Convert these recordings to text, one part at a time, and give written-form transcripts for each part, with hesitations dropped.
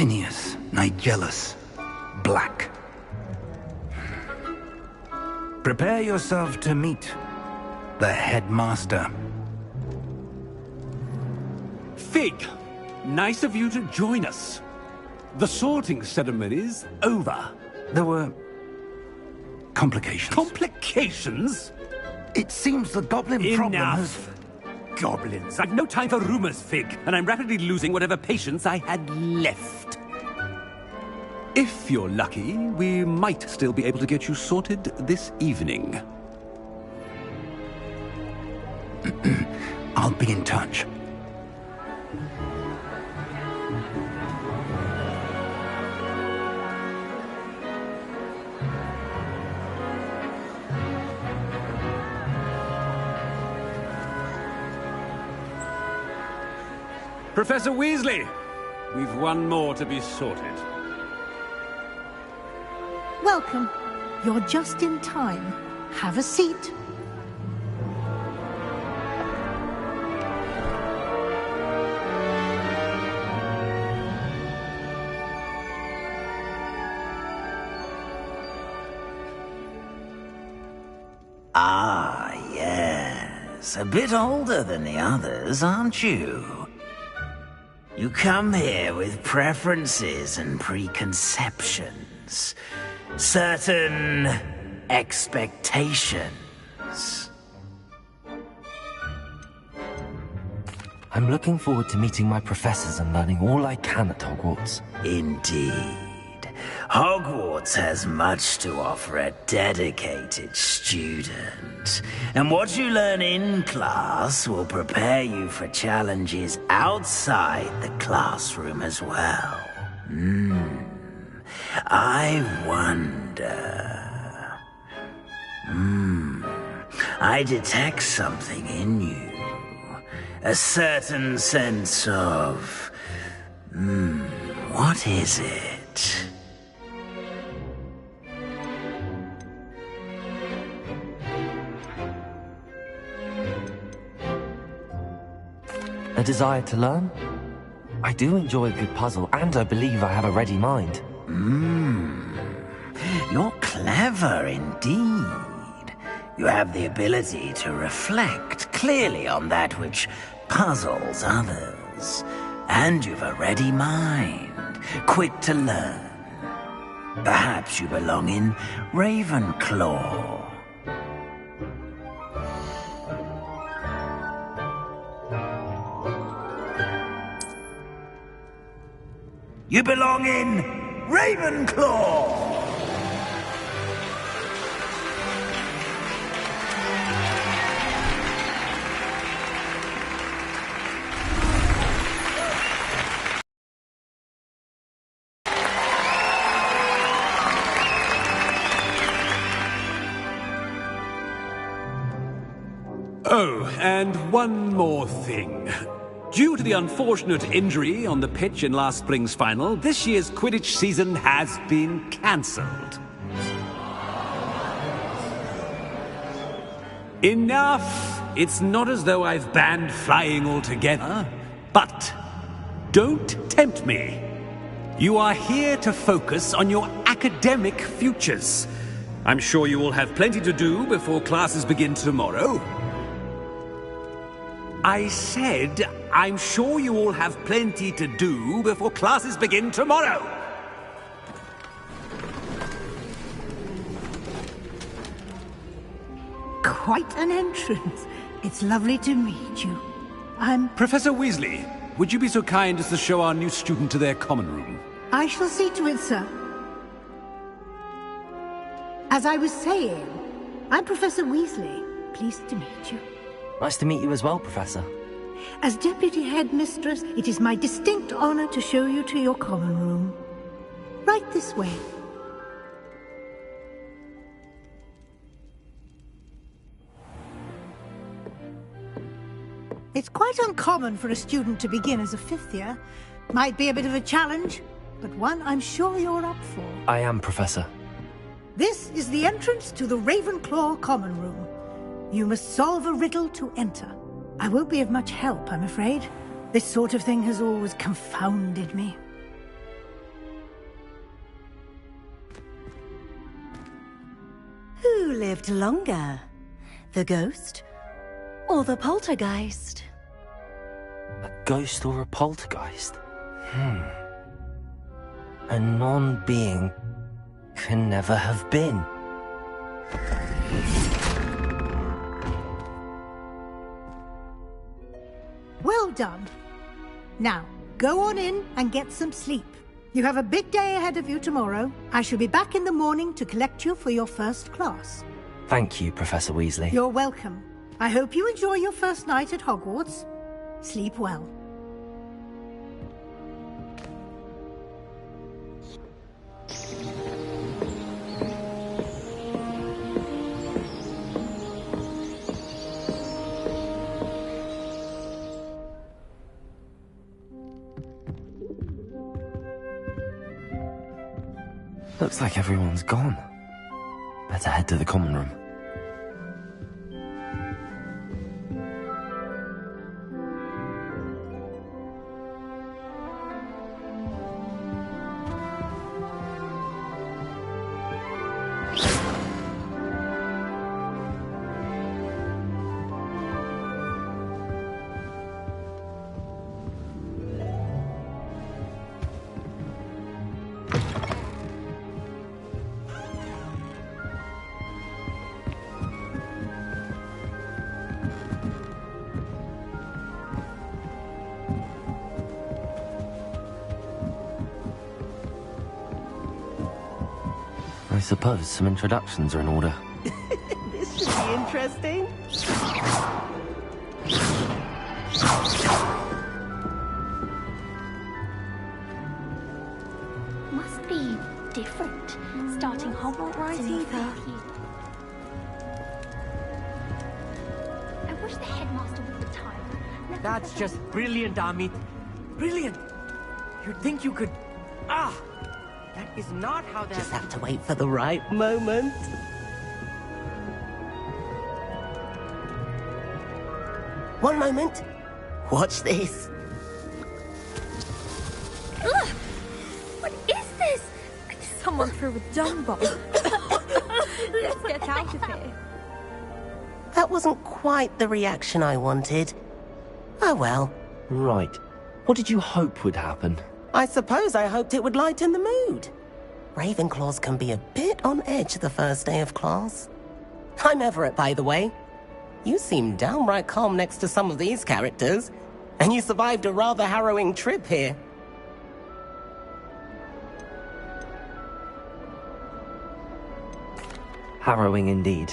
Tinius Nigellus Black. Prepare yourself to meet the headmaster. Fig, nice of you to join us. The sorting ceremony's over. There were complications. Complications? It seems the goblin problem has... Enough! Goblins. I've no time for rumors, Fig, and I'm rapidly losing whatever patience I had left. If you're lucky, we might still be able to get you sorted this evening. I'll be in touch. Professor Weasley, we've one more to be sorted. Welcome. You're just in time. Have a seat. Ah, yes. A bit older than the others, aren't you? You come here with preferences and preconceptions. Certain expectations. I'm looking forward to meeting my professors and learning all I can at Hogwarts. Indeed. Hogwarts has much to offer a dedicated student. And what you learn in class will prepare you for challenges outside the classroom as well. I wonder... I detect something in you. A certain sense of... what is it? A desire to learn? I do enjoy a good puzzle, and I believe I have a ready mind. You're clever indeed. You have the ability to reflect clearly on that which puzzles others. And you've a ready mind, quick to learn. Perhaps you belong in Ravenclaw. You belong in Ravenclaw! Oh, and one more thing. Due to the unfortunate injury on the pitch in last spring's final, this year's Quidditch season has been cancelled. Enough! It's not as though I've banned flying altogether, but don't tempt me. You are here to focus on your academic futures. I'm sure you will have plenty to do before classes begin tomorrow. I said, I'm sure you all have plenty to do before classes begin tomorrow. Quite an entrance. It's lovely to meet you. I'm... Professor Weasley, would you be so kind as to show our new student to their common room? I shall see to it, sir. As I was saying, I'm Professor Weasley. Pleased to meet you. Nice to meet you as well, Professor. As Deputy Headmistress, it is my distinct honor to show you to your common room. Right this way. It's quite uncommon for a student to begin as a fifth year. Might be a bit of a challenge, but one I'm sure you're up for. I am, Professor. This is the entrance to the Ravenclaw common room. You must solve a riddle to enter. I won't be of much help, I'm afraid. This sort of thing has always confounded me. lived longer? The ghost or the poltergeist? A ghost or a poltergeist? A non-being can never have been. Well done. Now, go on in and get some sleep. You have a big day ahead of you tomorrow. I shall be back in the morning to collect you for your first class. Thank you, Professor Weasley. You're welcome. I hope you enjoy your first night at Hogwarts. Sleep well. Looks like everyone's gone. Better head to the common room. I suppose some introductions are in order. This should be interesting. Must be different, starting Hogwarts right in your either. fifth year. I wish the headmaster would retire. Let That's Professor- just brilliant, Amit. Brilliant! You'd think you could... That is not how that... Just have to wait for the right moment. One moment. Watch this. Ugh! What is this? Someone threw a dung bomb. Let's get out of here. That wasn't quite the reaction I wanted. Oh well. Right. What did you hope would happen? I suppose I hoped it would lighten the mood. Ravenclaws can be a bit on edge the first day of class. I'm Everett, by the way. You seem downright calm next to some of these characters, and you survived a rather harrowing trip here. Harrowing indeed.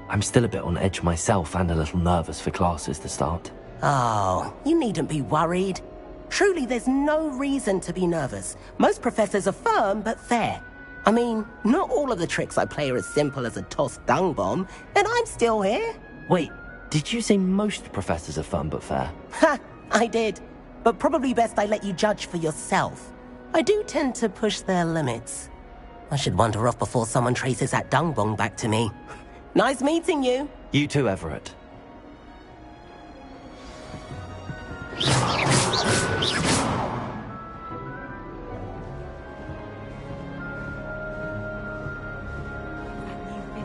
I'm still a bit on edge myself and a little nervous for classes to start. Oh, you needn't be worried. Truly, there's no reason to be nervous. Most professors are firm but fair. I mean, not all of the tricks I play are as simple as a tossed dung bomb, and I'm still here. Wait, did you say most professors are fun but fair? Ha! I did. But probably best I let you judge for yourself. I do tend to push their limits. I should wander off before someone traces that dung bomb back to me. Nice meeting you. You too, Everett.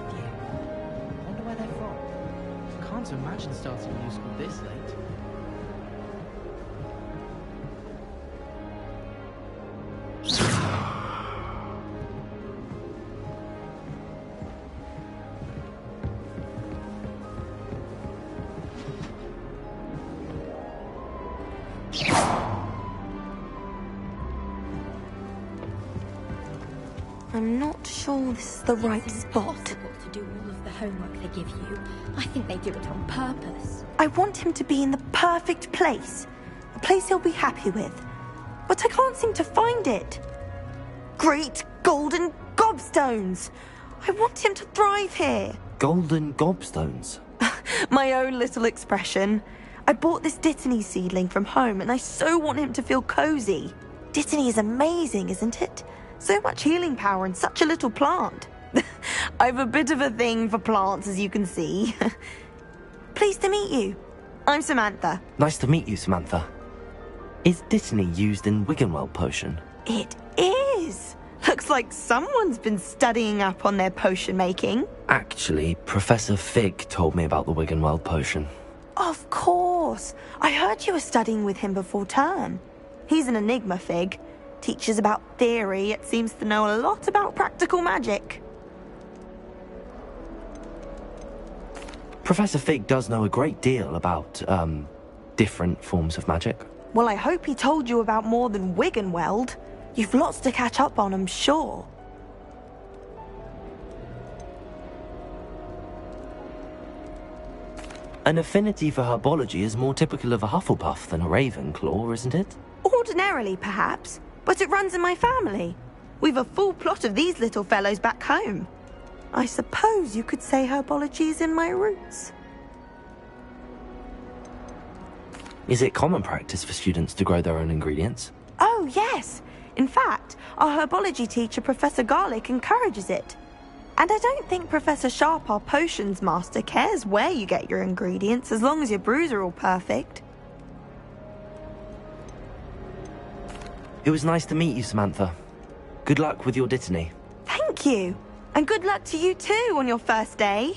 Wonder where they're from. Can't imagine starting new school this late. I'm not sure this is the right It's spot. impossible to do all of the homework they give you. I think they do it on purpose. I want him to be in the perfect place. A place he'll be happy with. But I can't seem to find it. Great golden gobstones! I want him to thrive here. Golden gobstones. My own little expression. I bought this Dittany seedling from home and I so want him to feel cozy. Dittany is amazing, isn't it? So much healing power in such a little plant. I've a bit of a thing for plants, as you can see. Pleased to meet you. I'm Samantha. Nice to meet you, Samantha. Is Dittany used in Wiggenweld potion? It is. Looks Looks like someone's been studying up on their potion making. Actually, Professor Fig told me about the Wiggenweld potion. Of course. I heard you were studying with him before term. He's an enigma, Fig. Teaches about theory, yet seems to know a lot about practical magic. Professor Fig does know a great deal about, different forms of magic. Well, I hope he told you about more than Wiggenweld. You've lots to catch up on, I'm sure. An affinity for herbology is more typical of a Hufflepuff than a Ravenclaw, isn't it? Ordinarily, perhaps, but it runs in my family. We've a full plot of these little fellows back home. I suppose you could say herbology is in my roots. Is it common practice for students to grow their own ingredients? Oh, yes. In fact, our herbology teacher, Professor Garlick, encourages it. And I don't think Professor Sharp, our potions master, cares where you get your ingredients, as long as your brews are all perfect. It was nice to meet you, Samantha. Good luck with your Dittany. Thank you. And good luck to you too on your first day.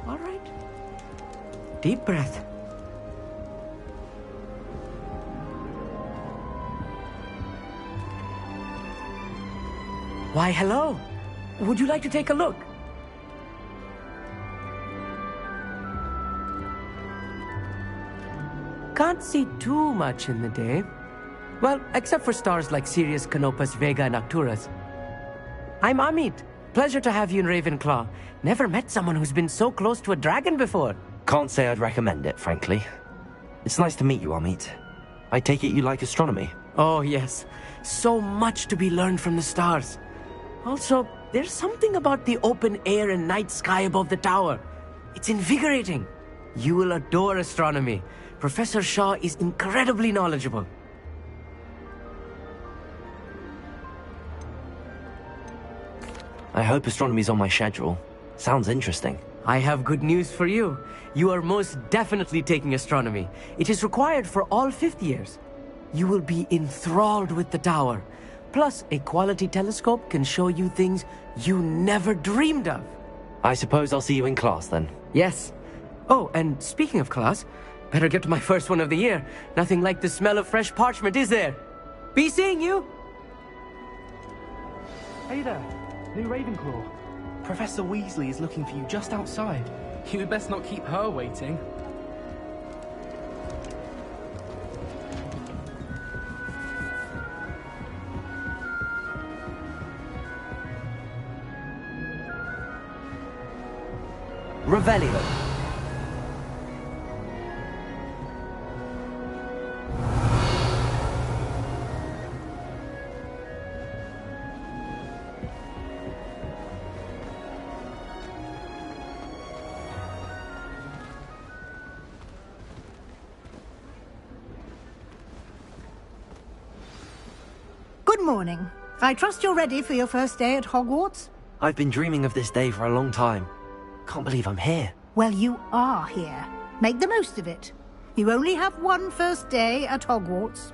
All right. Deep breath. Why, hello. Would you like to take a look? Can't see too much in the day. Well, except for stars like Sirius, Canopus, Vega, and Arcturus. I'm Amit. Pleasure to have you in Ravenclaw. Never met someone who's been so close to a dragon before. Can't say I'd recommend it, frankly. It's nice to meet you, Amit. I take it you like astronomy? Oh, yes. So much to be learned from the stars. Also, there's something about the open air and night sky above the tower. It's invigorating. You will adore astronomy. Professor Shaw is incredibly knowledgeable. I hope astronomy's on my schedule. Sounds interesting. I have good news for you. You are most definitely taking astronomy. It is required for all fifth years. You will be enthralled with the tower. Plus, a quality telescope can show you things you never dreamed of. I suppose I'll see you in class then. Yes. Oh, and speaking of class, better get to my first one of the year. Nothing like the smell of fresh parchment, is there? Be seeing you! Hey there, new Ravenclaw. Professor Weasley is looking for you just outside. You had best not keep her waiting. Revelio. Good morning. I trust you're ready for your first day at Hogwarts? I've been dreaming of this day for a long time. Can't believe I'm here. Well, you are here. Make the most of it. You only have one first day at Hogwarts.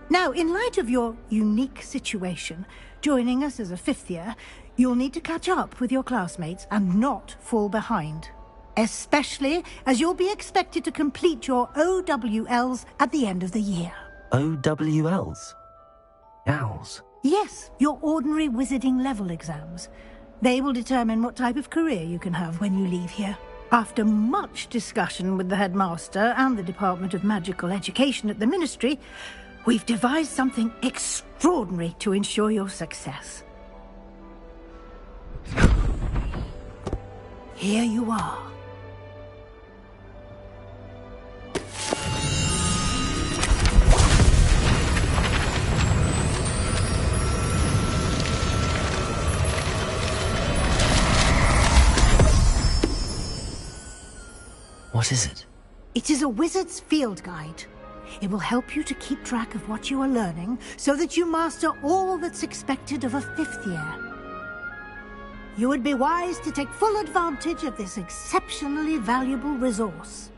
Now, in light of your unique situation, joining us as a fifth year, you'll need to catch up with your classmates and not fall behind. Especially as you'll be expected to complete your OWLs at the end of the year. OWLs? Owls? Yes, your ordinary wizarding level exams. They will determine what type of career you can have when you leave here. After much discussion with the headmaster and the Department of Magical Education at the Ministry, we've devised something extraordinary to ensure your success. Here you are. What is it? It is a wizard's field guide. It will help you to keep track of what you are learning so that you master all that's expected of a fifth year. you would be wise to take full advantage of this exceptionally valuable resource.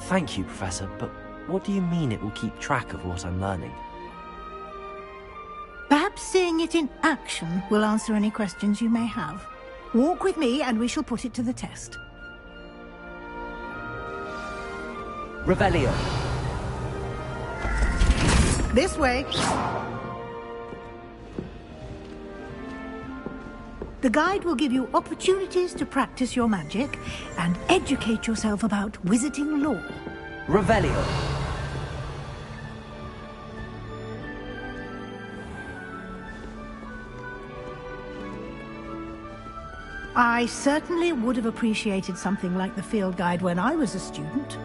Thank you, Professor, but what do you mean it will keep track of what I'm learning? Perhaps seeing it in action will answer any questions you may have. Walk with me and we shall put it to the test. Revelio! This way. The guide will give you opportunities to practice your magic and educate yourself about wizarding lore. Revelio! I certainly would have appreciated something like the field guide when I was a student.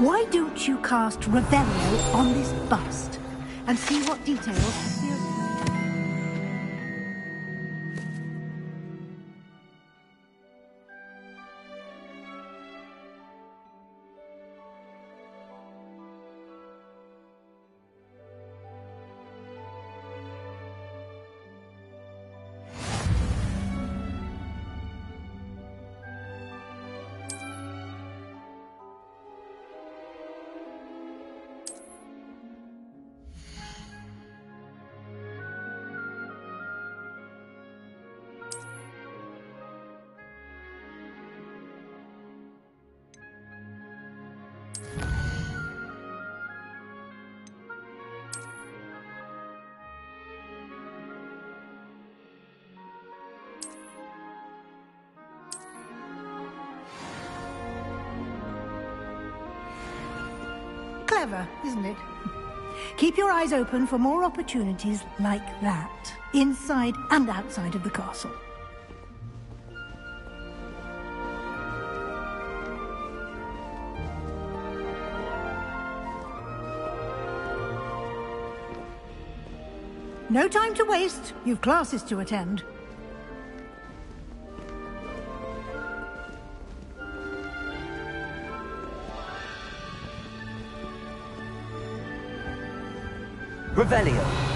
Why don't you cast Revelio on this bust and see what details appear? Clever, isn't it? Keep your eyes open for more opportunities like that, inside and outside of the castle. No time to waste. You've classes to attend. Revelio!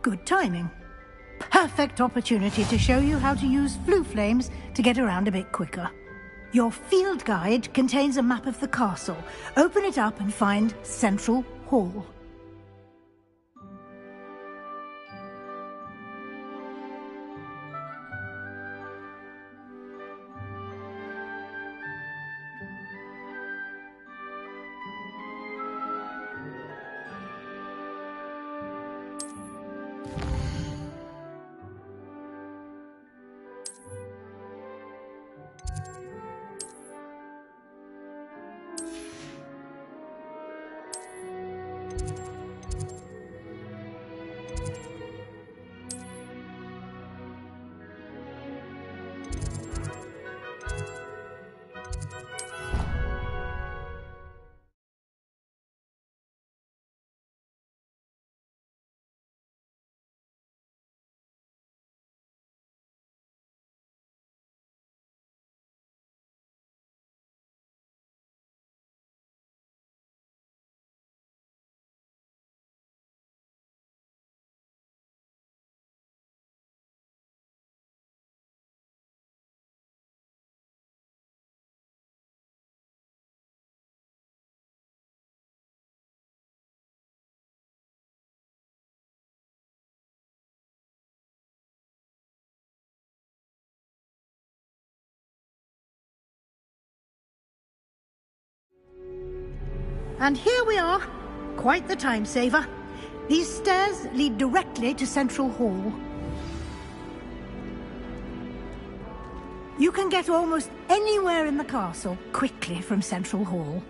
Good timing. Perfect opportunity to show you how to use flue flames to get around a bit quicker. Your field guide contains a map of the castle. Open it up and find Central Hall. And here we are. Quite the time saver. These stairs lead directly to Central Hall. You can get almost anywhere in the castle quickly from Central Hall.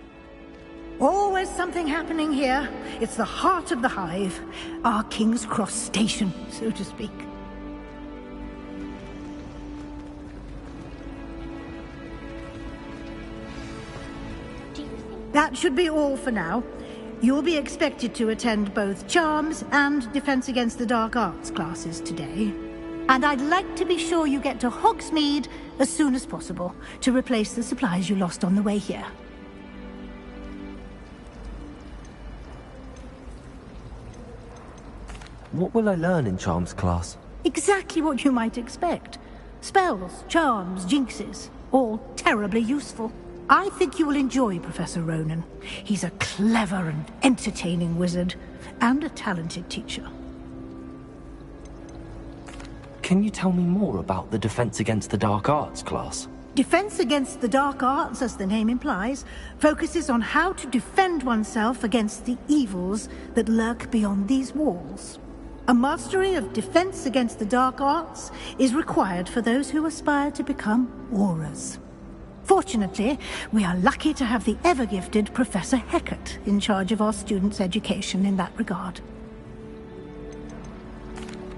Always something happening here. It's the heart of the Hive. Our King's Cross station, so to speak. That should be all for now. You'll be expected to attend both Charms and Defense Against the Dark Arts classes today. And I'd like to be sure you get to Hogsmeade as soon as possible to replace the supplies you lost on the way here. What will I learn in Charms class? Exactly what you might expect. Spells, charms, jinxes, all terribly useful. I think you will enjoy Professor Ronen. He's a clever and entertaining wizard, and a talented teacher. Can you tell me more about the Defense Against the Dark Arts class? Defense Against the Dark Arts, as the name implies, focuses on how to defend oneself against the evils that lurk beyond these walls. A mastery of Defense Against the Dark Arts is required for those who aspire to become Aurors. Fortunately, we are lucky to have the ever-gifted Professor Hecat in charge of our students' education in that regard.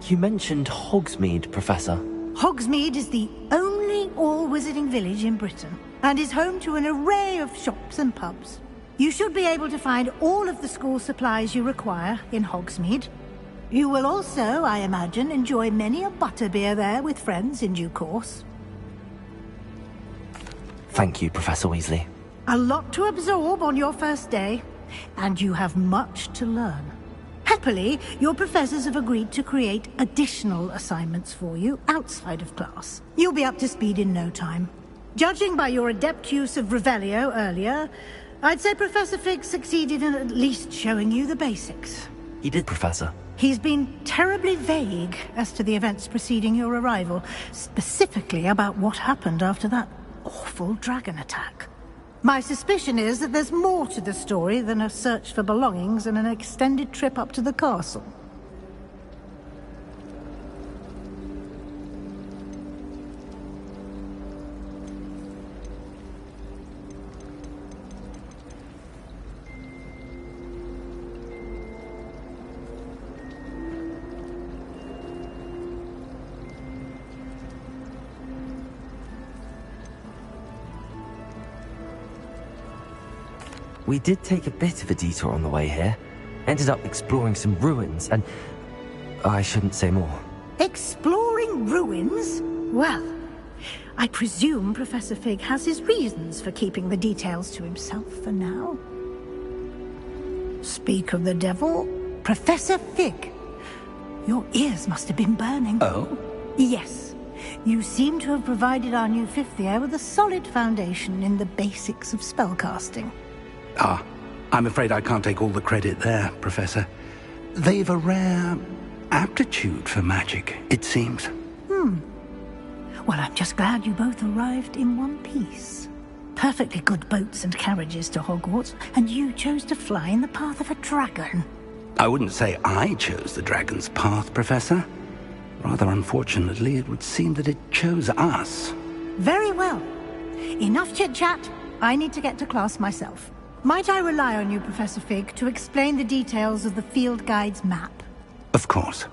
You mentioned Hogsmeade, Professor. Hogsmeade is the only all-wizarding village in Britain, and is home to an array of shops and pubs. You should be able to find all of the school supplies you require in Hogsmeade. You will also, I imagine, enjoy many a butterbeer there with friends in due course. Thank you, Professor Weasley. A lot to absorb on your first day, and you have much to learn. Happily, your professors have agreed to create additional assignments for you outside of class. You'll be up to speed in no time. Judging by your adept use of Revelio earlier, I'd say Professor Fig succeeded in at least showing you the basics. He did, Professor. He's been terribly vague as to the events preceding your arrival, specifically about what happened after that awful dragon attack. My suspicion is that there's more to the story than a search for belongings and an extended trip up to the castle. We did take a bit of a detour on the way here. Ended up exploring some ruins, and I shouldn't say more. Exploring ruins? Well, I presume Professor Fig has his reasons for keeping the details to himself for now. Speak of the devil, Professor Fig. Your ears must have been burning. Oh? Yes. You seem to have provided our new fifth year with a solid foundation in the basics of spellcasting. Ah, I'm afraid I can't take all the credit there, Professor. They've a rare aptitude for magic, it seems. Well, I'm just glad you both arrived in one piece. Perfectly good boats and carriages to Hogwarts, and you chose to fly in the path of a dragon. I wouldn't say I chose the dragon's path, Professor. Rather unfortunately, it would seem that it chose us. Very well. Enough chit-chat. I need to get to class myself. Might I rely on you, Professor Fig, to explain the details of the field guide's map? Of course.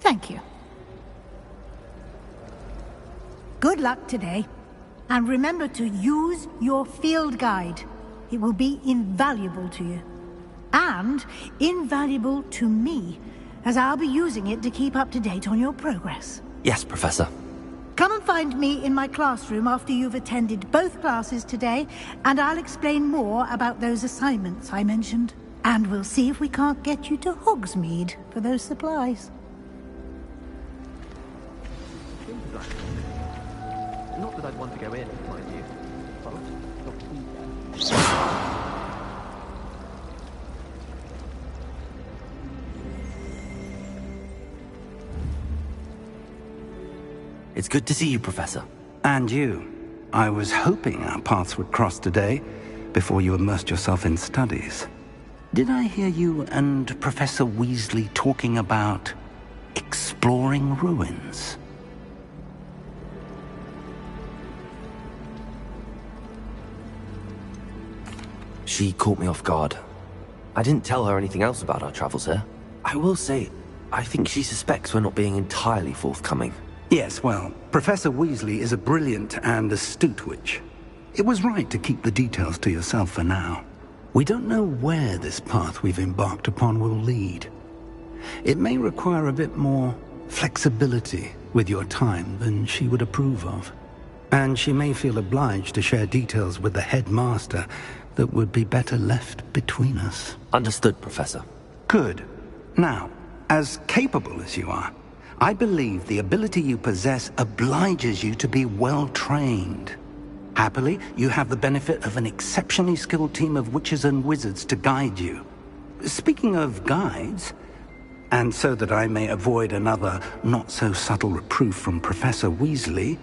Thank you. Good luck today. And remember to use your field guide. It will be invaluable to you. And invaluable to me, as I'll be using it to keep up to date on your progress. Yes, Professor. Come and find me in my classroom after you've attended both classes today, and I'll explain more about those assignments I mentioned. And we'll see if we can't get you to Hogsmeade for those supplies. Not that I'd want to go in, mind you, but not It's good to see you, Professor. And you. I was hoping our paths would cross today, before you immersed yourself in studies. Did I hear you and Professor Weasley talking about exploring ruins? She caught me off guard. I didn't tell her anything else about our travels here. I will say, I think she suspects we're not being entirely forthcoming. Yes, well, Professor Weasley is a brilliant and astute witch. It was right to keep the details to yourself for now. We don't know where this path we've embarked upon will lead. It may require a bit more flexibility with your time than she would approve of. And she may feel obliged to share details with the headmaster that would be better left between us. Understood, Professor. Good. Now, as capable as you are, I believe the ability you possess obliges you to be well-trained. Happily, you have the benefit of an exceptionally skilled team of witches and wizards to guide you. Speaking of guides, and so that I may avoid another not-so-subtle reproof from Professor Weasley,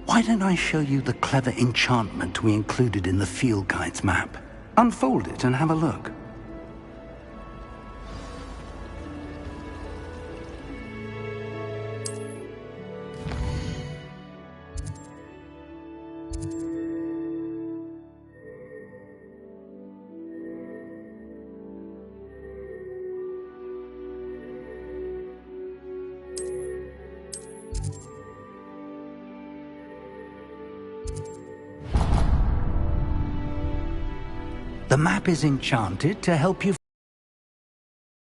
why don't I show you the clever enchantment we included in the field guide's map? Unfold it and have a look. The map is enchanted to help you.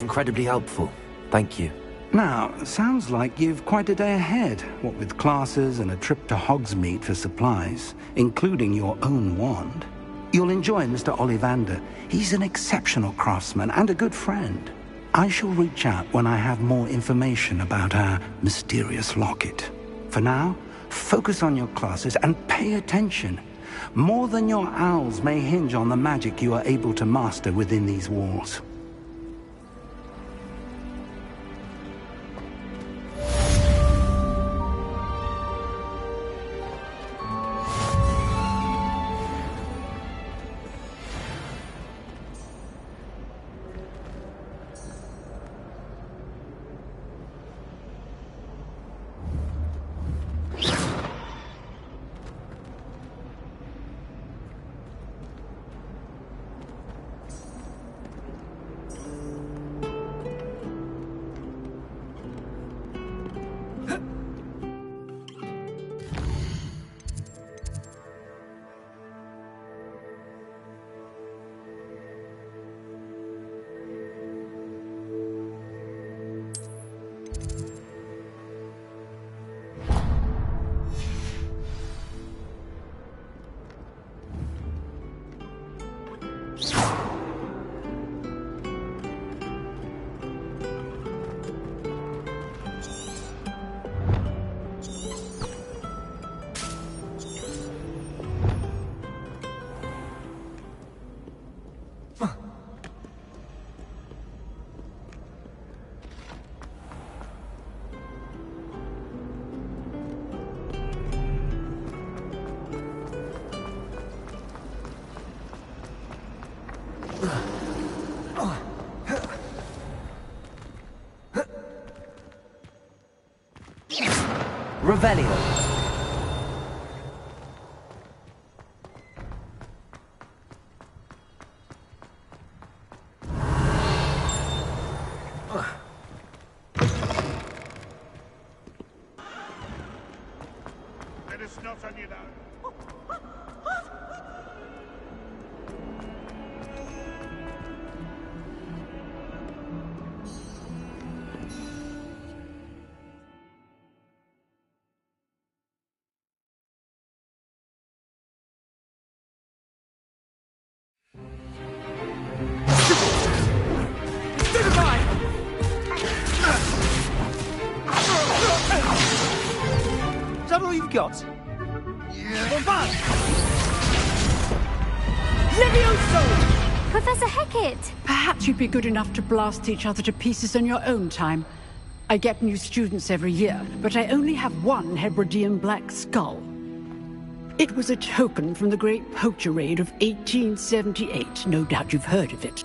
Incredibly helpful. Thank you. Now, sounds like you've quite a day ahead, what with classes and a trip to Hogsmeade for supplies, including your own wand. You'll enjoy Mr. Ollivander. He's an exceptional craftsman and a good friend. I shall reach out when I have more information about our mysterious locket. For now, focus on your classes and pay attention. More than your owls may hinge on the magic you are able to master within these walls. Revelio. Let us not on you now. Is that all you've got? Yeah. Levioso! Professor Hecat! Perhaps you'd be good enough to blast each other to pieces in your own time. I get new students every year, but I only have one Hebridean black skull. It was a token from the Great Poacher Raid of 1878. No doubt you've heard of it.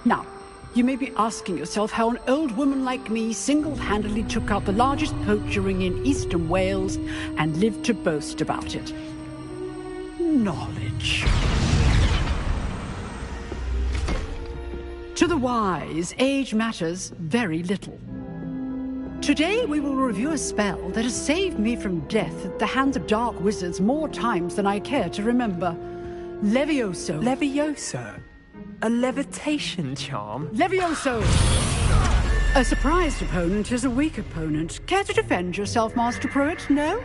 Now, you may be asking yourself how an old woman like me single-handedly took out the largest poacher ring in eastern Wales and lived to boast about it. Knowledge. To the wise, age matters very little. Today we will review a spell that has saved me from death at the hands of dark wizards more times than I care to remember. Levioso. Levioso? A levitation charm? Levioso! A surprised opponent is a weak opponent. Care to defend yourself, Master Pruitt? No?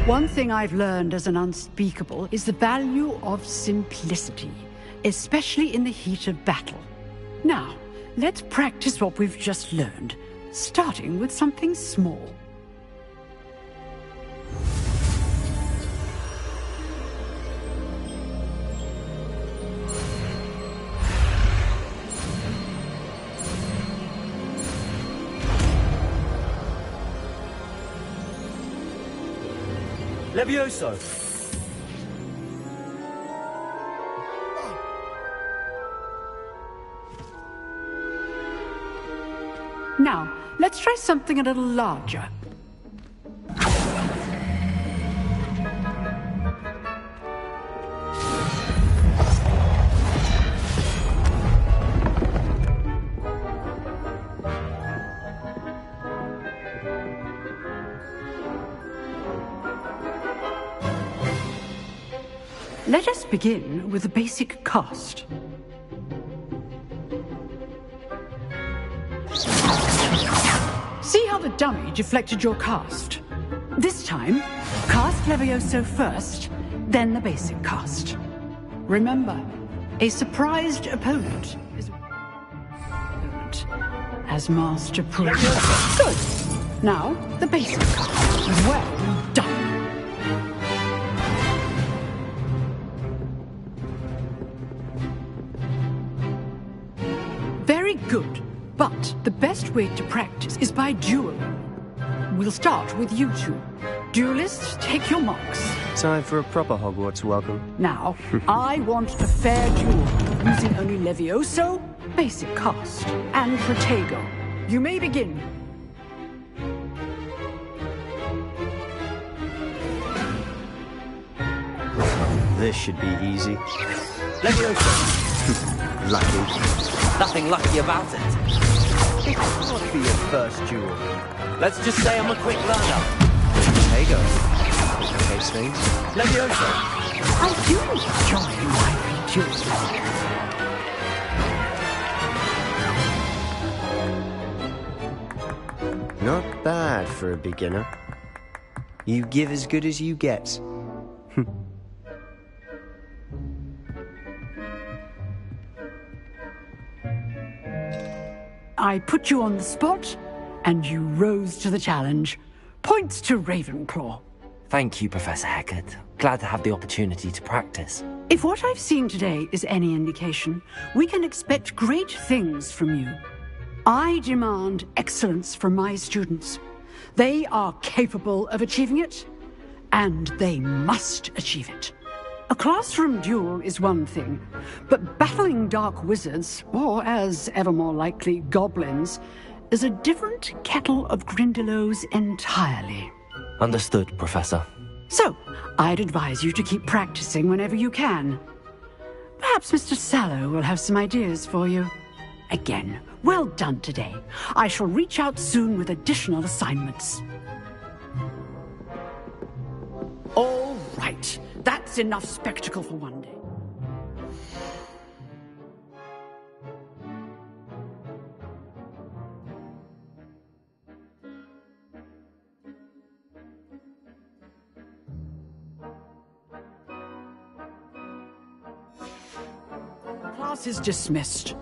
One thing I've learned as an unspeakable is the value of simplicity, especially in the heat of battle. Now, let's practice what we've just learned, starting with something small. Levioso! Now, let's try something a little larger. Let us begin with the basic cast. See how the dummy deflected your cast? This time, cast Levioso first, then the basic cast. Remember, a surprised opponent is opponent as Master Pruitt. Good. Now, the basic cast. Well done. Very good. But the best way to practice is by dueling. We'll start with you two. Duelists, take your marks. Time for a proper Hogwarts welcome. Now, I want a fair duel, using only Levioso, basic cast, and Protego. You may begin. This should be easy. Levioso! Lucky. Nothing lucky about it. It can't be your first duel. Let's just say I'm a quick learner. Protego. Okay, Sphinx. Levioso. I do enjoy my duels. Not bad for a beginner. You give as good as you get. I put you on the spot, and you rose to the challenge. Points to Ravenclaw. Thank you, Professor Hecat. Glad to have the opportunity to practice. If what I've seen today is any indication, we can expect great things from you. I demand excellence from my students. They are capable of achieving it, and they must achieve it. A classroom duel is one thing, but battling dark wizards, or as ever more likely, goblins, is a different kettle of Grindylows entirely. Understood, Professor. So, I'd advise you to keep practicing whenever you can. Perhaps Mr. Sallow will have some ideas for you. Again, well done today. I shall reach out soon with additional assignments. All right. That's enough spectacle for one day. Class is dismissed.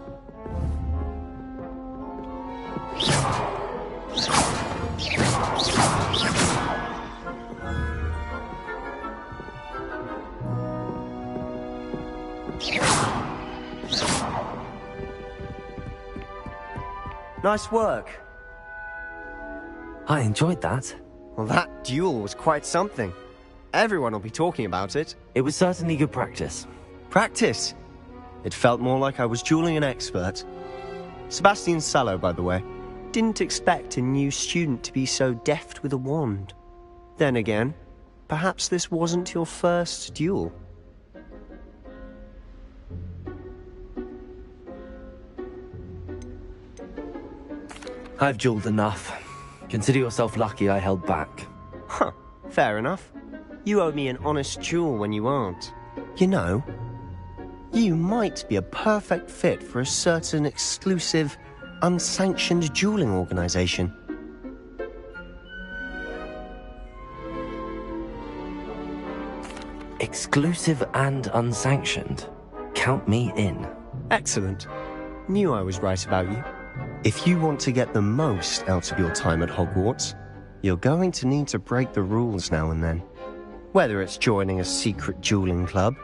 Nice work. I enjoyed that. Well, that duel was quite something. Everyone will be talking about it. It was certainly good practice. Practice? It felt more like I was dueling an expert. Sebastian Sallow, by the way. Didn't expect a new student to be so deft with a wand. Then again, perhaps this wasn't your first duel. I've dueled enough. Consider yourself lucky I held back. Huh, fair enough. You owe me an honest duel when you aren't. You know, you might be a perfect fit for a certain exclusive, unsanctioned dueling organization. Exclusive and unsanctioned. Count me in. Excellent. Knew I was right about you. If you want to get the most out of your time at Hogwarts, you're going to need to break the rules now and then. Whether it's joining a secret dueling club,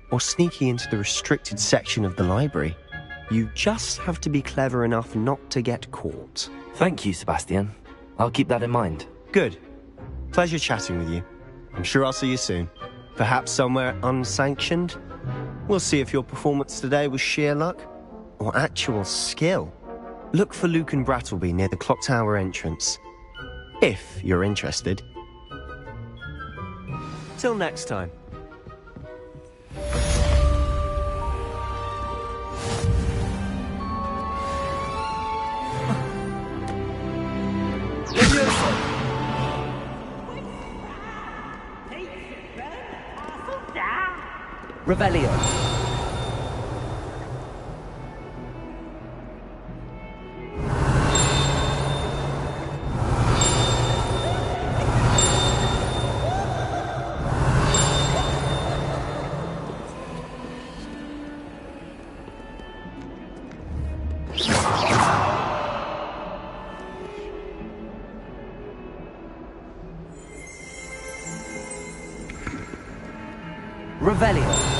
or sneaking into the restricted section of the library, you just have to be clever enough not to get caught. Thank you, Sebastian. I'll keep that in mind. Good. Pleasure chatting with you. I'm sure I'll see you soon. Perhaps somewhere unsanctioned? We'll see if your performance today was sheer luck, or actual skill. Look for Lucan Brattleby near the Clock Tower entrance. If you're interested. Till next time. Revelio. Revelio.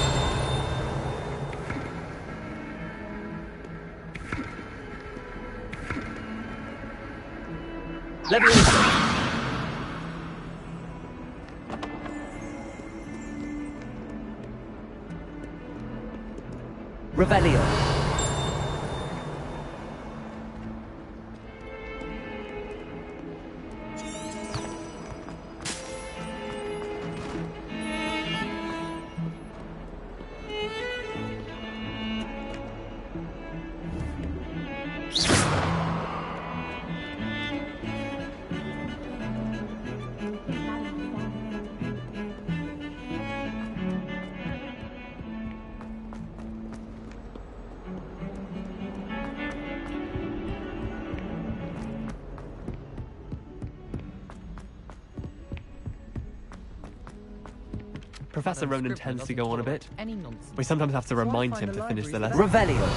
Leviosa. Revelio. Professor Ronan tends to go on a bit. We sometimes have to remind him to finish the lesson. Revelio.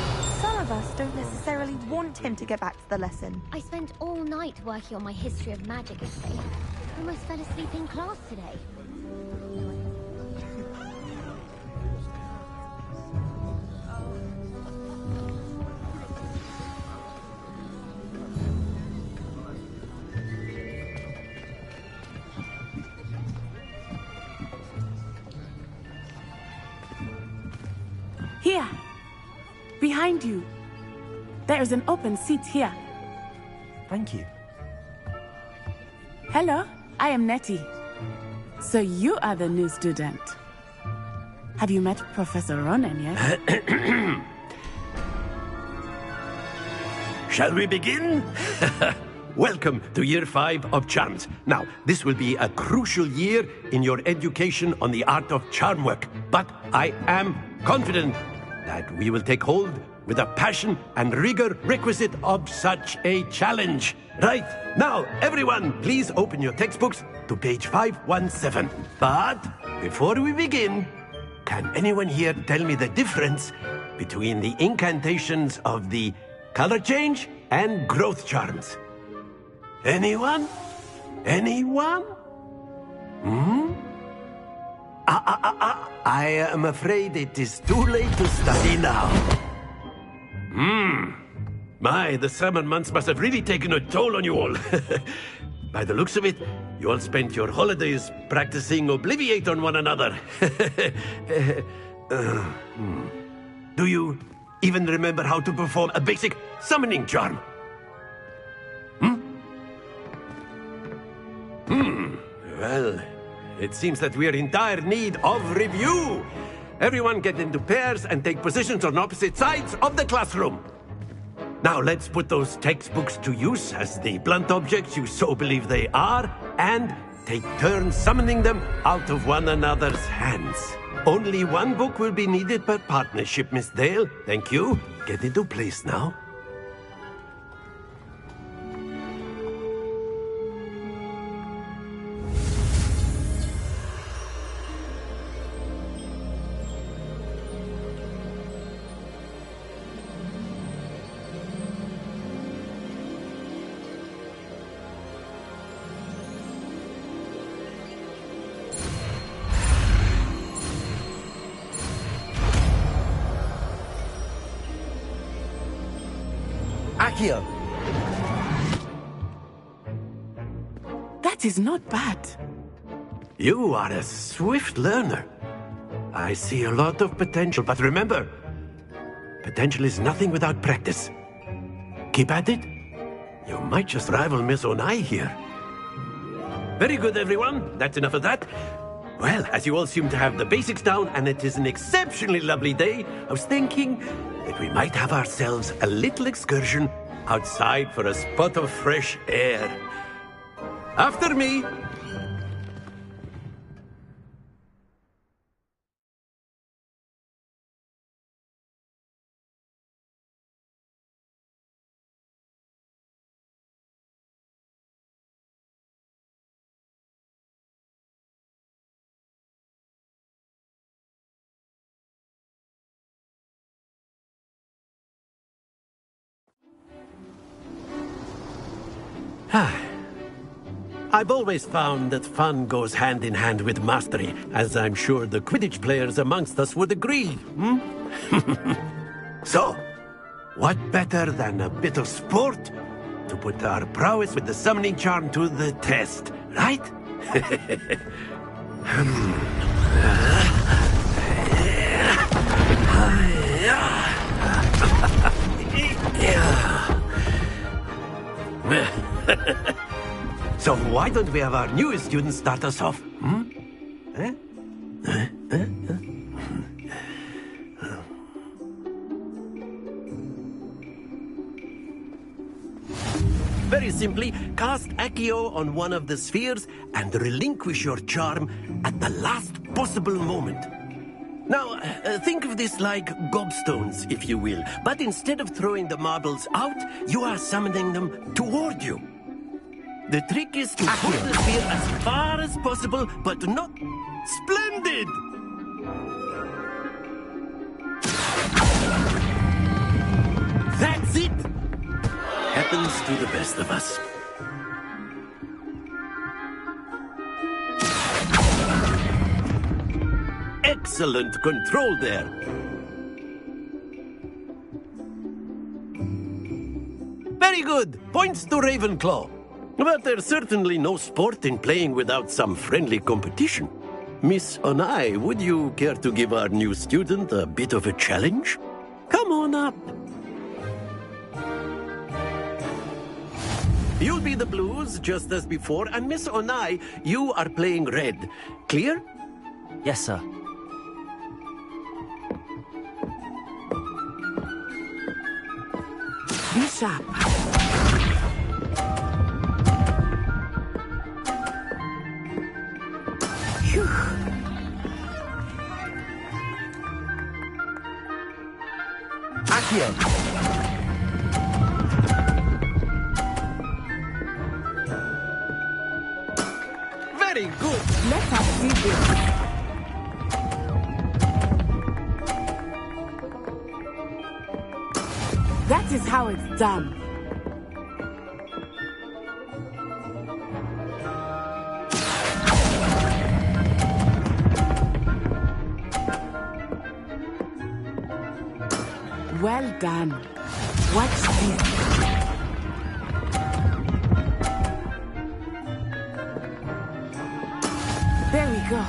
Some of us don't necessarily want him to get back to the lesson. I spent all night working on my history of magic essay. Almost fell asleep in class today. Here, behind you. There is an open seat here. Thank you. Hello, I am Nettie. So you are the new student. Have you met Professor Ronan yet? Shall we begin? Welcome to Year 5 of Charms. Now, this will be a crucial year in your education on the art of charm work, but I am confident that we will take hold with the passion and rigor requisite of such a challenge. Right, now, everyone, please open your textbooks to page 517. But before we begin, can anyone here tell me the difference between the incantations of the color change and growth charms? Anyone? Anyone? I am afraid it is too late to study now. My, the summer months must have really taken a toll on you all. By the looks of it, You all spent your holidays practicing Obliviate on one another. Do you even remember how to perform a basic summoning charm? Well, it seems that we are in dire need of review. Everyone get into pairs and take positions on opposite sides of the classroom. Now let's put those textbooks to use as the blunt objects you so believe they are, and take turns summoning them out of one another's hands. Only one book will be needed per partnership, Miss Dale. Thank you. Get into place now. Accio! That is not bad. You are a swift learner. I see a lot of potential, but remember, potential is nothing without practice. Keep at it. You might just rival Miss Onai here. Very good, everyone. That's enough of that. Well, as you all seem to have the basics down, and it is an exceptionally lovely day, I was thinking that we might have ourselves a little excursion outside for a spot of fresh air. After me! I've always found that fun goes hand in hand with mastery, as I'm sure the Quidditch players amongst us would agree. So, what better than a bit of sport to put our prowess with the summoning charm to the test, right? So why don't we have our newest student start us off? Very simply, cast Accio on one of the spheres and relinquish your charm at the last possible moment. Now, think of this like gobstones, if you will. But instead of throwing the marbles out, you are summoning them toward you. The trick is to push the sphere as far as possible, but not... Splendid! That's it! Happens to the best of us. Excellent control there. Very good. Points to Ravenclaw. But there's certainly no sport in playing without some friendly competition. Miss Onai, would you care to give our new student a bit of a challenge? Come on up. You'll be the blues, just as before, and Miss Onai, you are playing red. Clear? Yes, sir. Be sharp. Phew. Accio! Very good. Let us see this. That is how it's done. Well done. Watch this. There we go.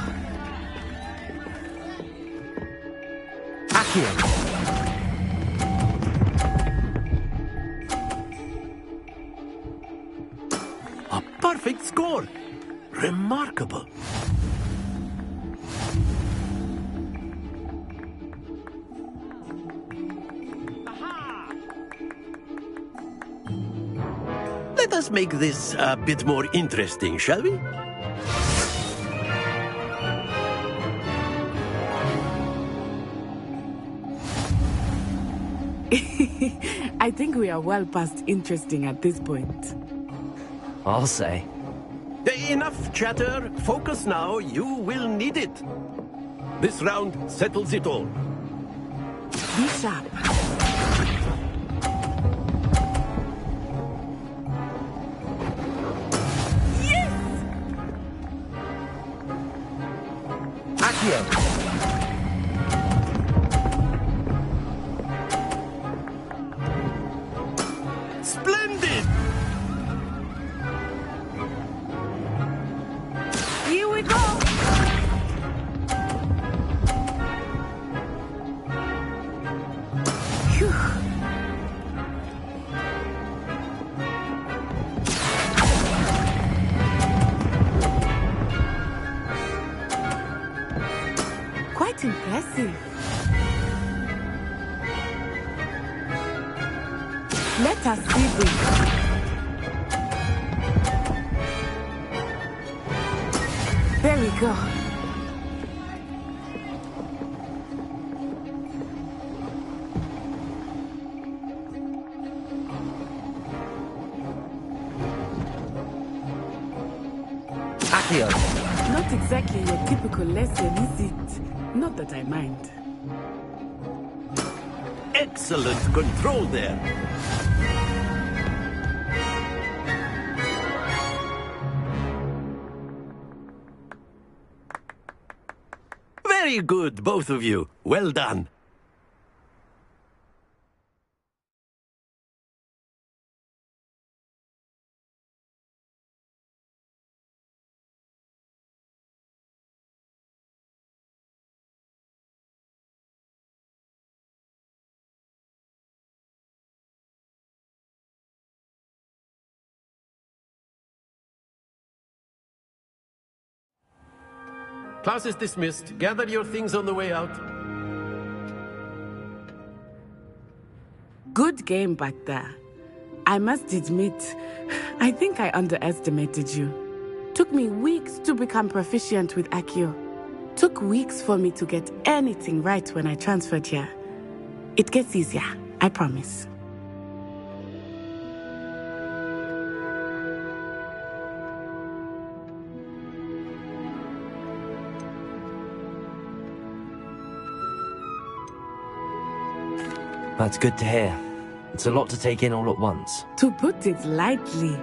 Accio! A perfect score! Remarkable. Let us make this a bit more interesting, shall we? I think we are well past interesting at this point. I'll say. Enough chatter. Focus now. You will need it. This round settles it all. Be sharp. Yes! Accio! Splendid! Here we go! Phew. Quite impressive. Let us see this. There we go. Accio! Not exactly your typical lesson, is it? Not that I mind. Excellent control there. Very good, both of you. Well done. Class is dismissed. Gather your things on the way out. Good game back there. I must admit, I think I underestimated you. Took me weeks to become proficient with Accio. Took weeks for me to get anything right when I transferred here. It gets easier, I promise. That's good to hear. It's a lot to take in all at once. To put it lightly,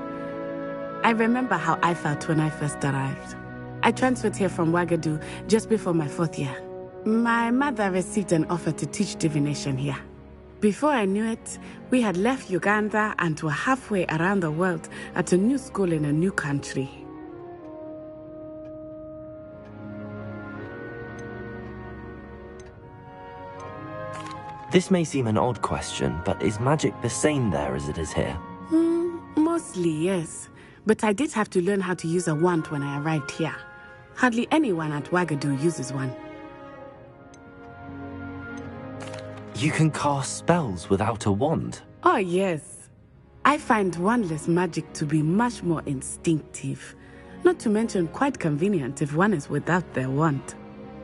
I remember how I felt when I first arrived. I transferred here from Wagadu just before my 4th year. My mother received an offer to teach divination here. Before I knew it, we had left Uganda and were halfway around the world at a new school in a new country. This may seem an odd question, but is magic the same there as it is here? Mostly, yes. But I did have to learn how to use a wand when I arrived here. Hardly anyone at Wagadu uses one. You can cast spells without a wand? Oh, yes. I find wandless magic to be much more instinctive. Not to mention quite convenient if one is without their wand.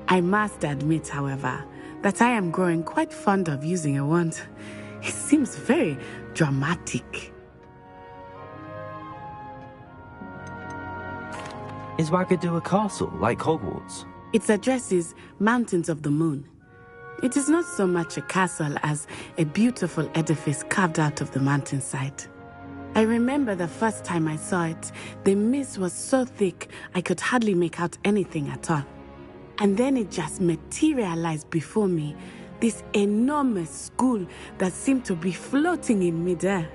I must admit, however, that I am growing quite fond of using a wand. It seems very dramatic. Is Wagadu a castle, like Hogwarts? Its address is Mountains of the Moon. It is not so much a castle as a beautiful edifice carved out of the mountainside. I remember the first time I saw it, the mist was so thick I could hardly make out anything at all. And then it just materialized before me, this enormous school that seemed to be floating in midair.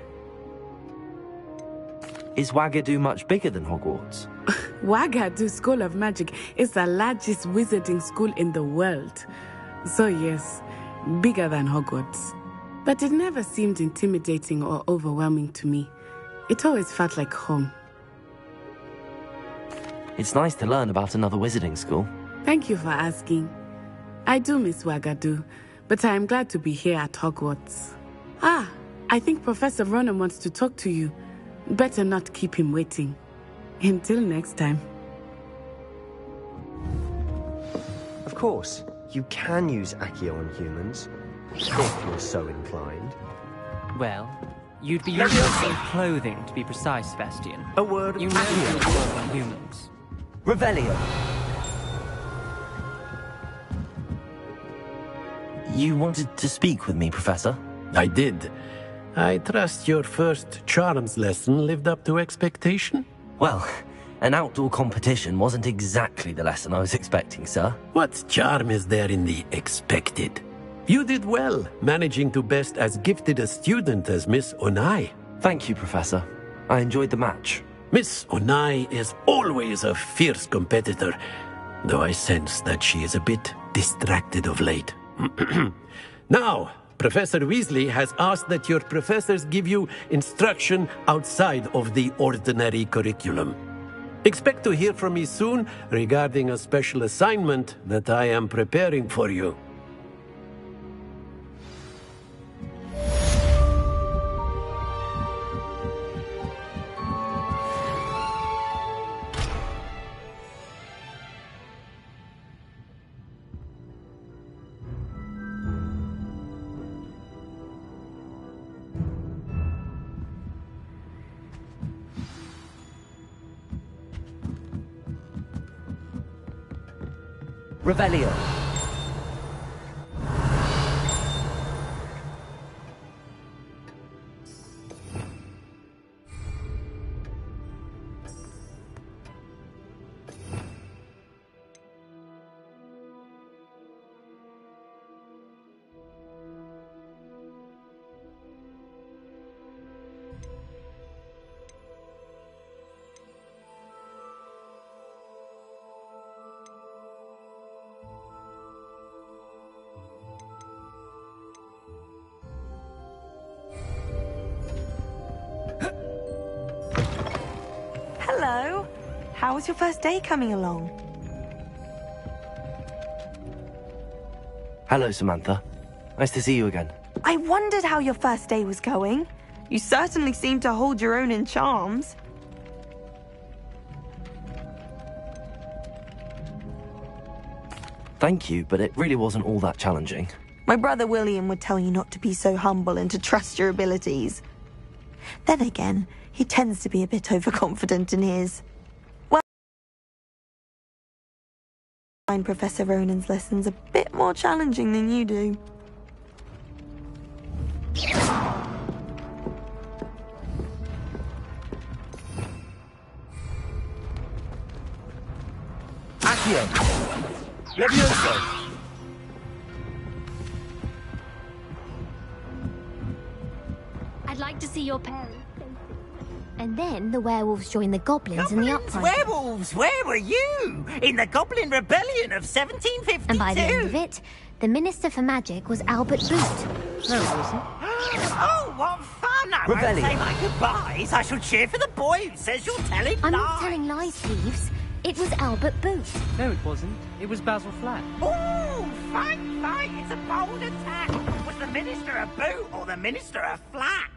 Is Wagadu much bigger than Hogwarts? Wagadu School of Magic is the largest wizarding school in the world. So yes, bigger than Hogwarts. But it never seemed intimidating or overwhelming to me. It always felt like home. It's nice to learn about another wizarding school. Thank you for asking. I do miss Wagadu, but I am glad to be here at Hogwarts. Ah, I think Professor Ronen wants to talk to you. Better not keep him waiting. Until next time. Of course, you can use Accio on humans, if you're so inclined. Well, you'd be using the same clothing, to be precise, Sebastian. A word. You know you would work on humans. Revelio. You wanted to speak with me, Professor? I did. I trust your first charms lesson lived up to expectation? Well, an outdoor competition wasn't exactly the lesson I was expecting, sir. What charm is there in the expected? You did well, managing to best as gifted a student as Miss Onai. Thank you, Professor. I enjoyed the match. Miss Onai is always a fierce competitor, though I sense that she is a bit distracted of late. Now, Professor Weasley has asked that your professors give you instruction outside of the ordinary curriculum. Expect to hear from me soon regarding a special assignment that I am preparing for you. Revelio. Hello. How was your first day coming along? Hello, Samantha. Nice to see you again. I wondered how your first day was going. You certainly seem to hold your own in charms. Thank you, but it really wasn't all that challenging. My brother William would tell you not to be so humble and to trust your abilities. Then again, he tends to be a bit overconfident in his. Well, I find Professor Ronen's lessons a bit more challenging than you do. Accio! Levioso! I'd like to see your parents. And then the werewolves joined the goblins in the uprising. Werewolves, where were you? In the Goblin Rebellion of 1752. And by the end of it, the Minister for Magic was Albert Boot. No, it wasn't. Oh, what fun! I won't Rebellion. say my goodbyes. I shall cheer for the boy who says you're telling I'm lies. not telling lies, Peeves. It was Albert Boot. No, it wasn't. It was Basil Flack. Ooh, fight! It's a bold attack. Was the Minister a boot or the Minister a flack?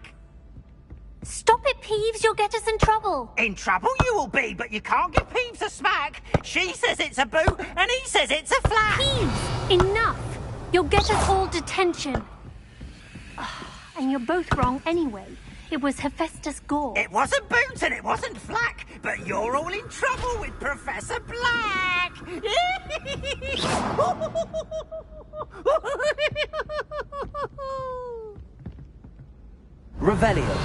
Stop it, Peeves. You'll get us in trouble. In trouble you will be, but you can't give Peeves a smack. She says it's a boot, and he says it's a flack. Peeves, enough. You'll get us all detention. And you're both wrong anyway. It was Hephaestus Gore. It wasn't Boot and it wasn't Flack, but you're all in trouble with Professor Black. Revelio.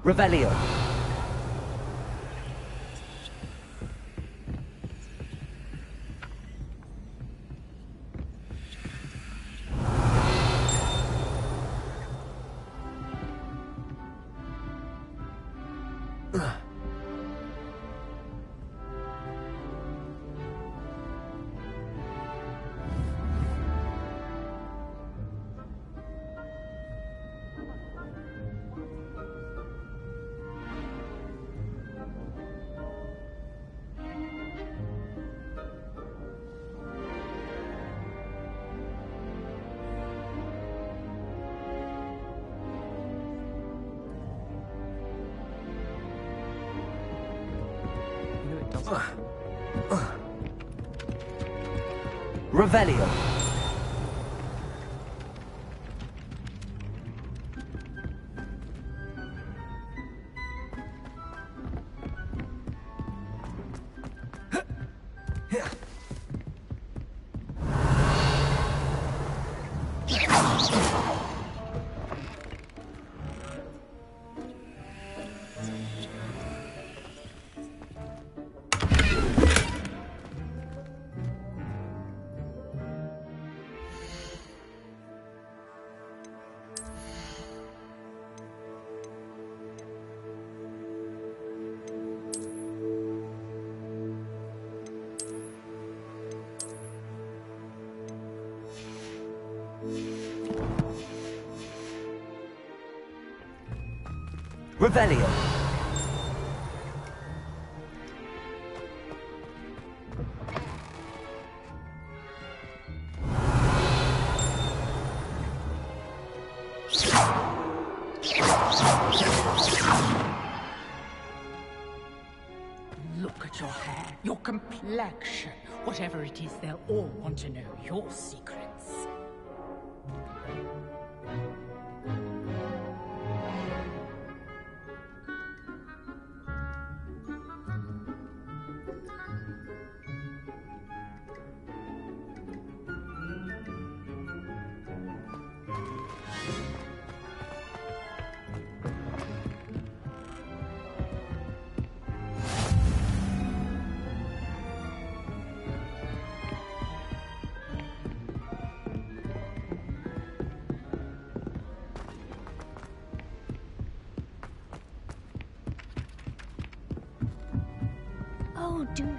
Revelio. Revelio. Revelio. Look at your hair, your complexion. Whatever it is, they'll all want to know your secrets. Oh, do you?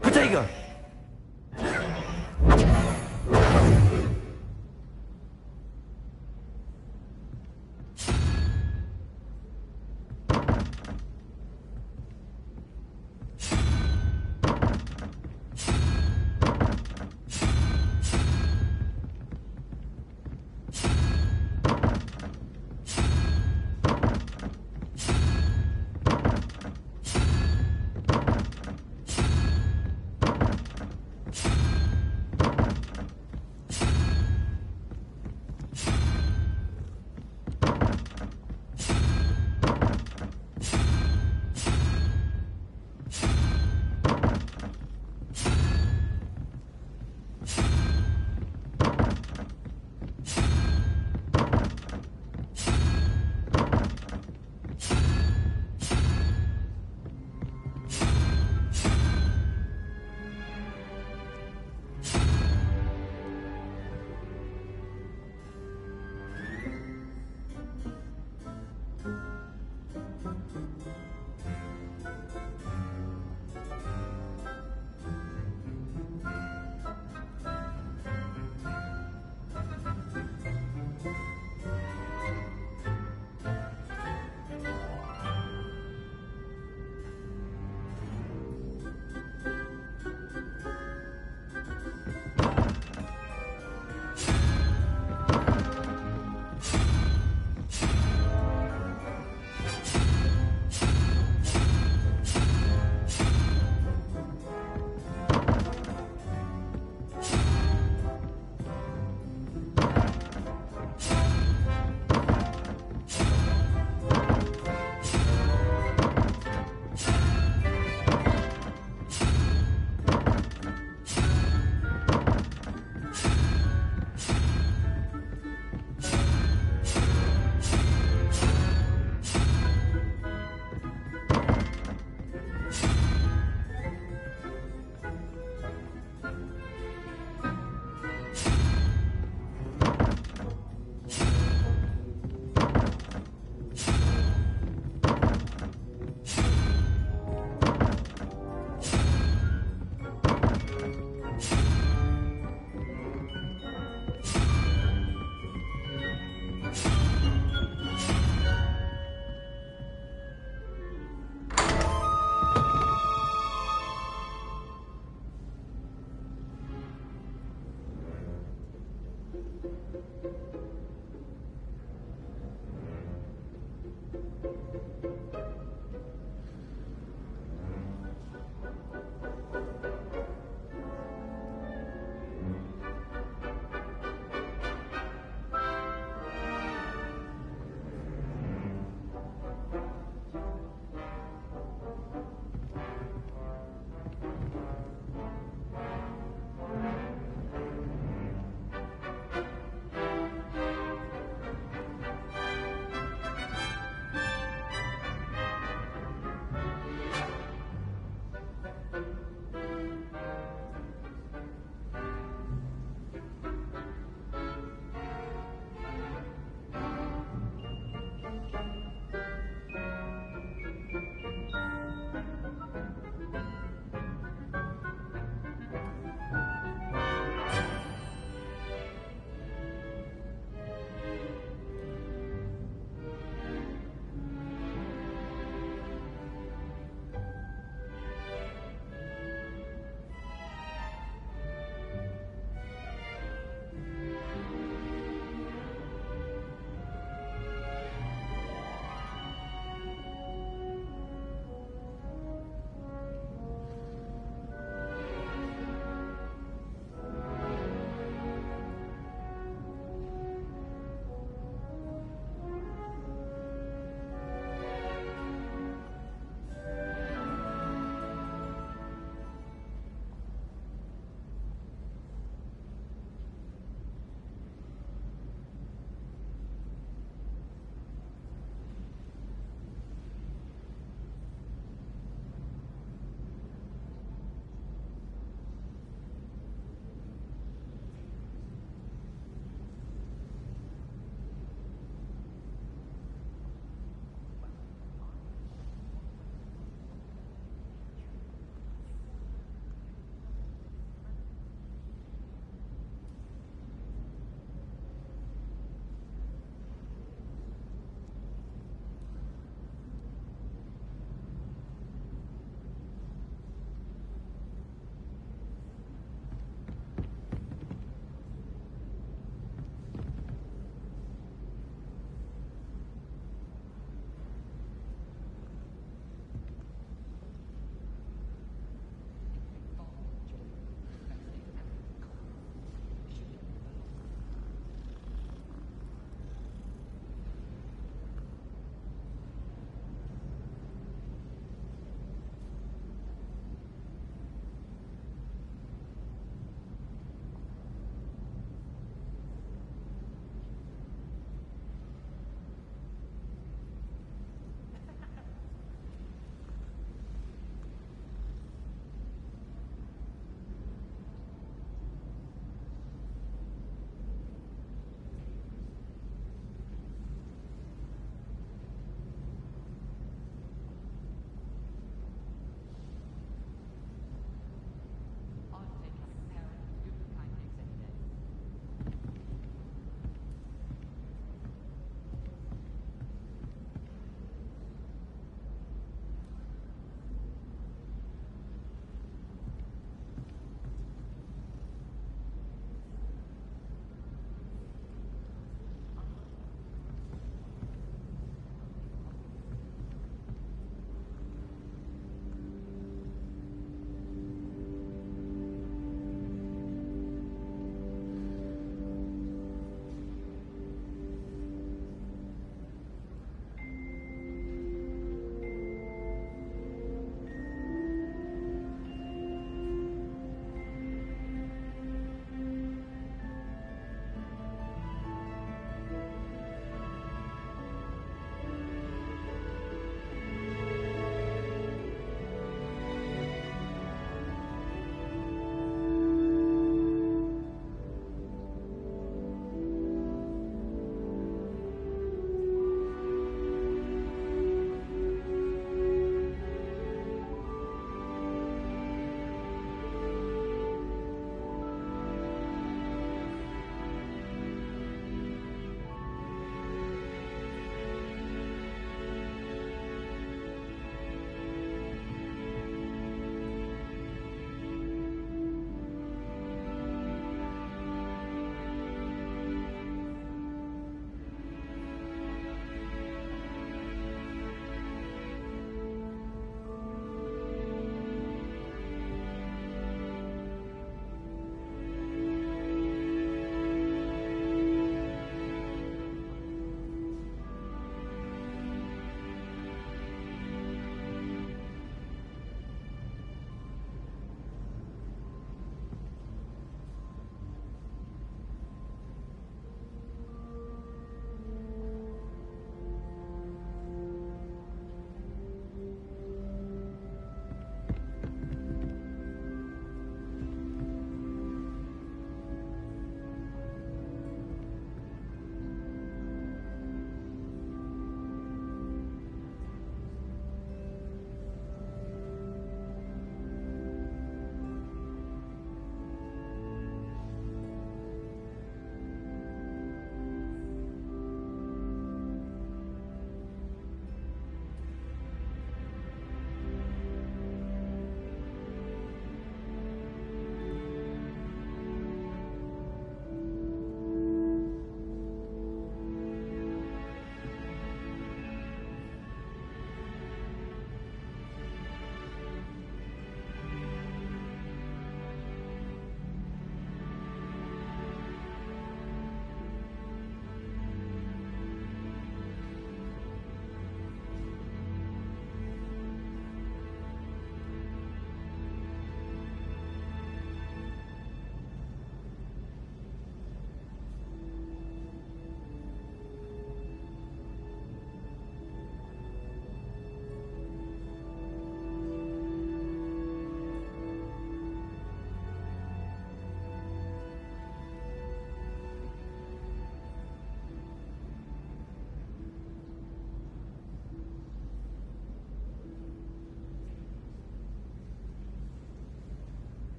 Protego!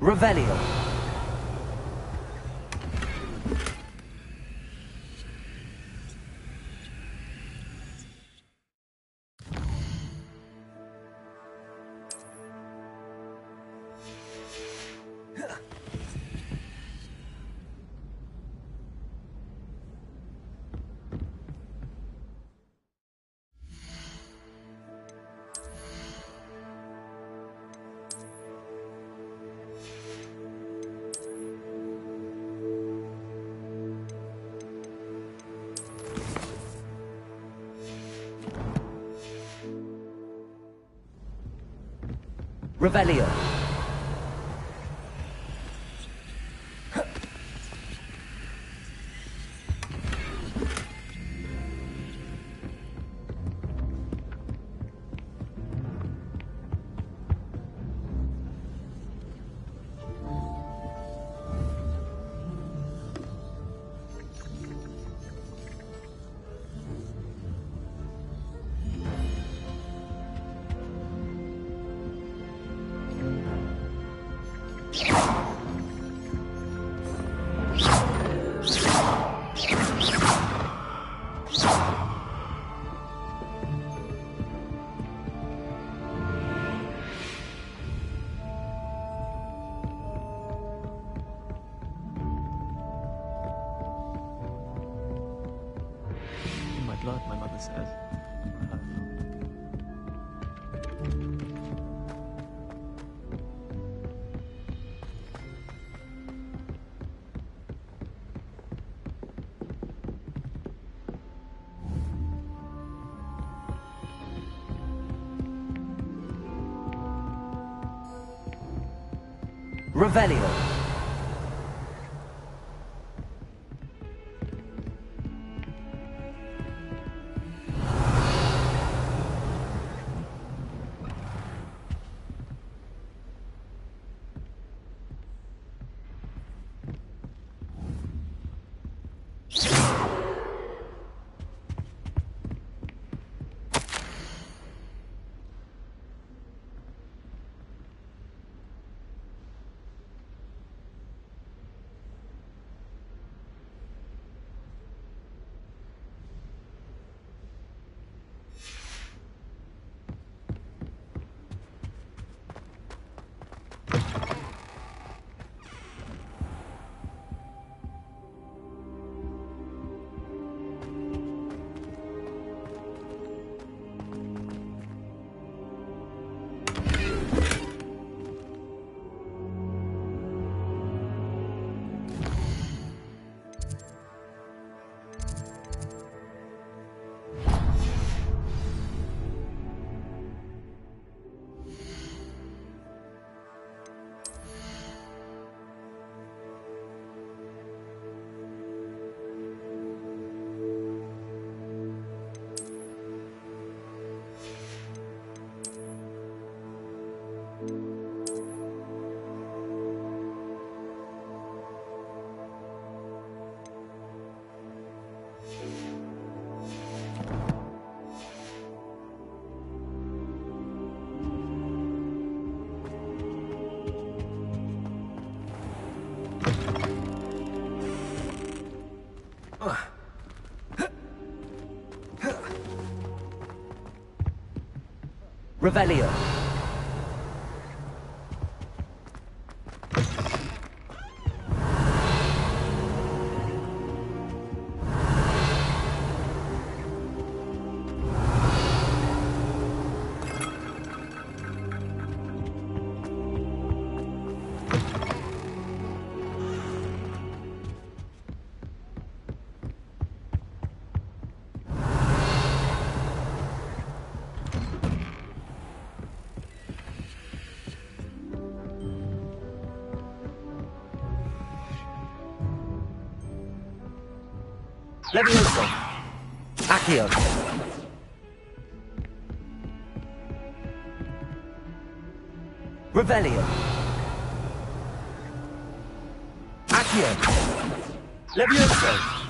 Revelio. Revelio. Blood, my mother says. Revelio. Revelio. Levioso. Accio. Revelio. Accio. Levioso.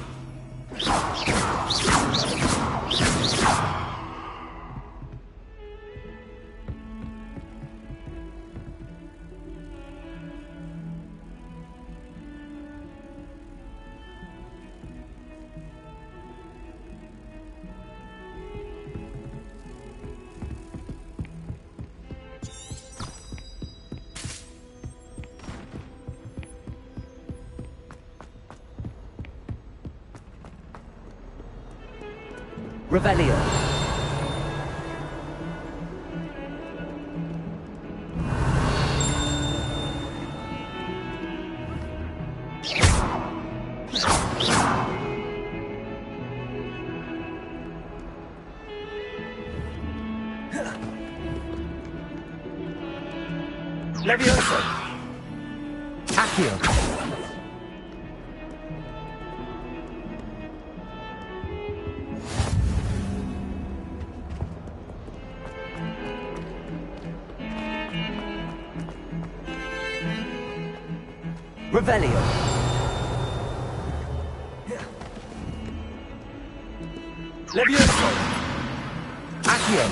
Revelio. Levioso. Accio. Revelio. Levioso. Accio.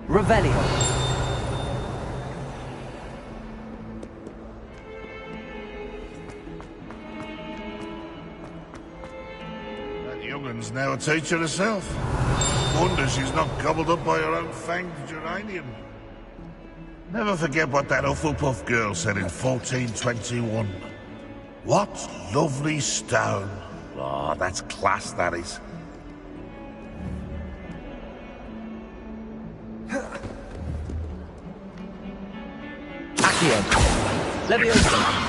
Revelio. That young'un's now a teacher herself. Wonder she's not gobbled up by her own fanged geranium. Never forget what that Hufflepuff girl said in 1421. What lovely stone. Oh, that's class, that is. Accio. Levioso.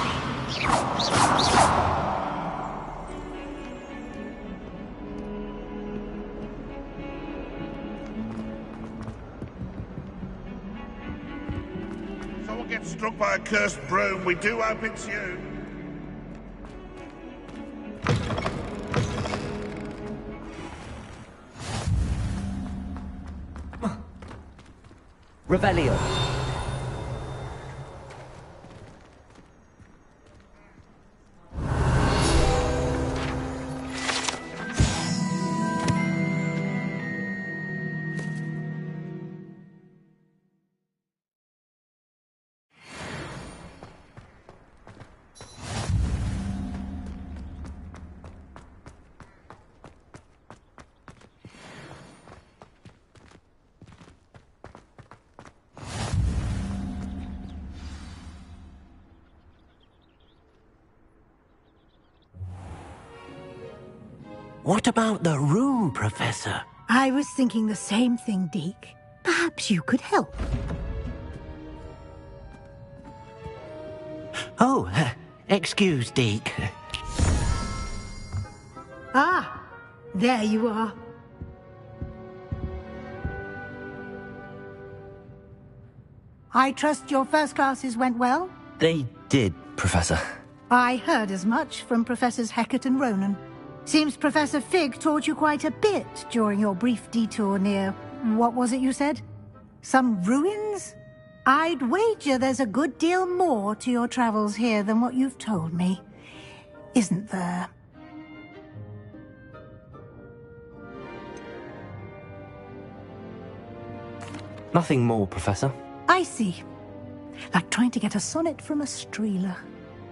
Someone gets struck by a cursed broom, we do hope it's you. Revelio. What about the room, Professor? I was thinking the same thing, Deke. Perhaps you could help. Oh, excuse, Deke. Ah, there you are. I trust your first classes went well? They did, Professor. I heard as much from Professors Hecat and Ronan. Seems Professor Fig taught you quite a bit during your brief detour near... what was it you said? Some ruins? I'd wager there's a good deal more to your travels here than what you've told me. Isn't there? Nothing more, Professor. I see. Like trying to get a sonnet from a streeler.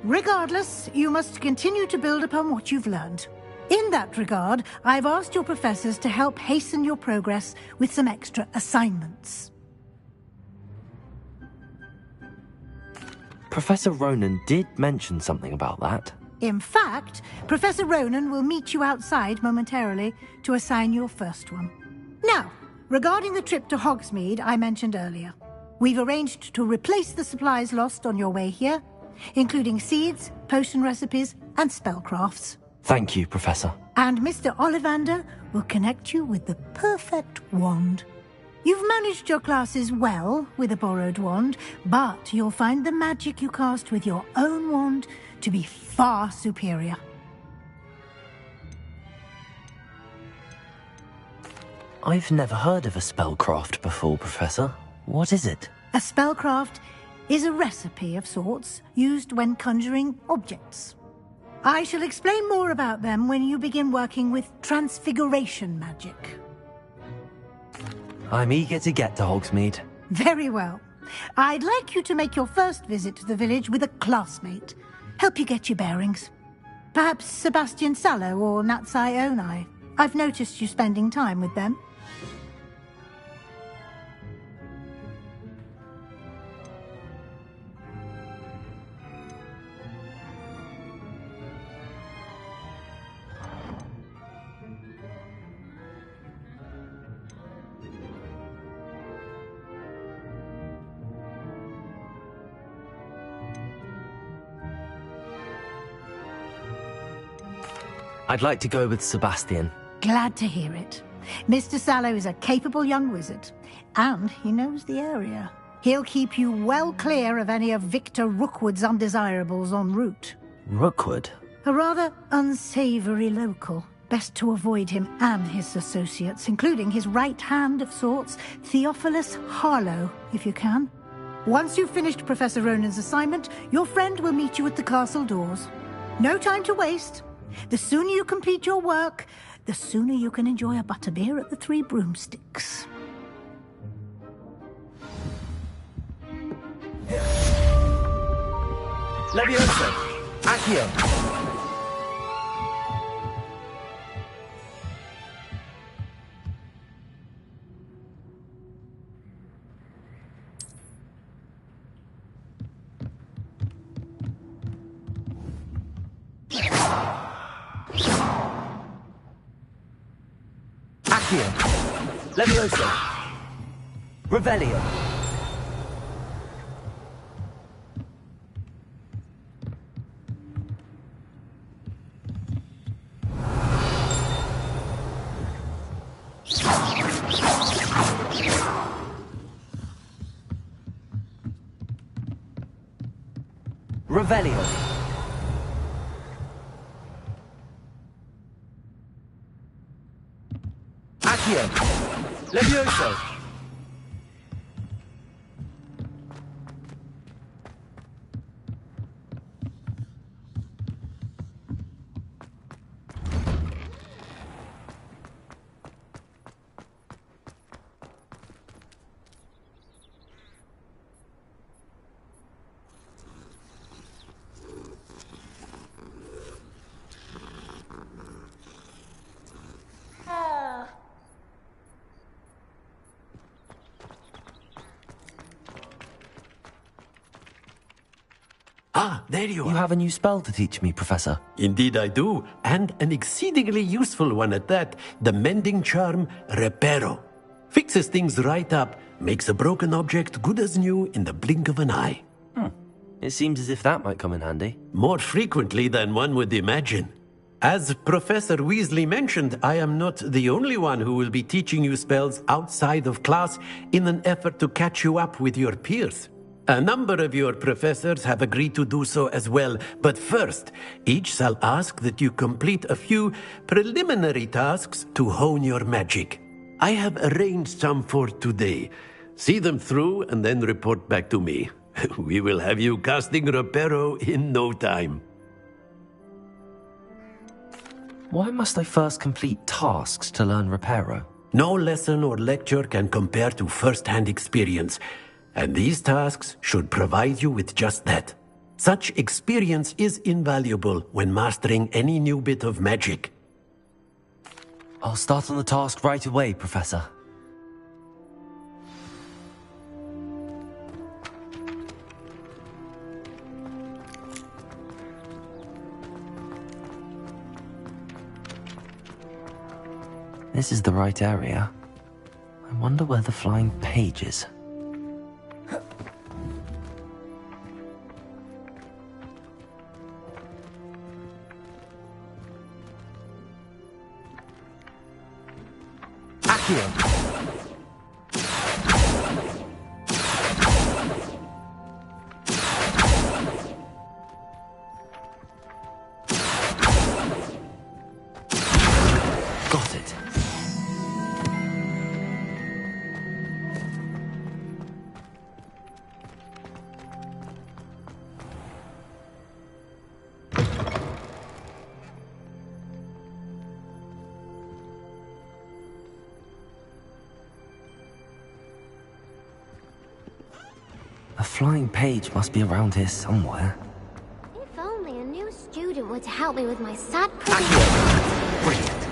Regardless, you must continue to build upon what you've learned. In that regard, I've asked your professors to help hasten your progress with some extra assignments. Professor Ronan did mention something about that. In fact, Professor Ronan will meet you outside momentarily to assign your first one. Now, regarding the trip to Hogsmeade I mentioned earlier, we've arranged to replace the supplies lost on your way here, including seeds, potion recipes, and spellcrafts. Thank you, Professor. And Mr. Ollivander will connect you with the perfect wand. You've managed your classes well with a borrowed wand, but you'll find the magic you cast with your own wand to be far superior. I've never heard of a spellcraft before, Professor. What is it? A spellcraft is a recipe of sorts used when conjuring objects. I shall explain more about them when you begin working with transfiguration magic. I'm eager to get to Hogsmeade. Very well. I'd like you to make your first visit to the village with a classmate. Help you get your bearings. Perhaps Sebastian Sallow or Natsai Onai. I've noticed you spending time with them. I'd like to go with Sebastian. Glad to hear it. Mr. Sallow is a capable young wizard, and he knows the area. He'll keep you well clear of any of Victor Rookwood's undesirables en route. Rookwood? A rather unsavory local. Best to avoid him and his associates, including his right hand of sorts, Theophilus Harlow, if you can. Once you've finished Professor Ronan's assignment, your friend will meet you at the castle doors. No time to waste. The sooner you complete your work, the sooner you can enjoy a butterbeer at the Three Broomsticks. Leviosa! Accio! Accio! Leviosa! Revelio! Revelio. Accio. Levioso. Ah, there you are. You have a new spell to teach me, Professor. Indeed I do, and an exceedingly useful one at that. The mending charm, Reparo. Fixes things right up, makes a broken object good as new in the blink of an eye. It seems as if that might come in handy. More frequently than one would imagine. As Professor Weasley mentioned, I am not the only one who will be teaching you spells outside of class in an effort to catch you up with your peers. A number of your professors have agreed to do so as well, but first, each shall ask that you complete a few preliminary tasks to hone your magic. I have arranged some for today. See them through and then report back to me. We will have you casting Reparo in no time. Why must I first complete tasks to learn Reparo? No lesson or lecture can compare to first-hand experience. And these tasks should provide you with just that. Such experience is invaluable when mastering any new bit of magic. I'll start on the task right away, Professor. This is the right area. I wonder where the flying page is. Accio. Got it. A flying page must be around here somewhere. If only a new student were to help me with my sad Brilliant.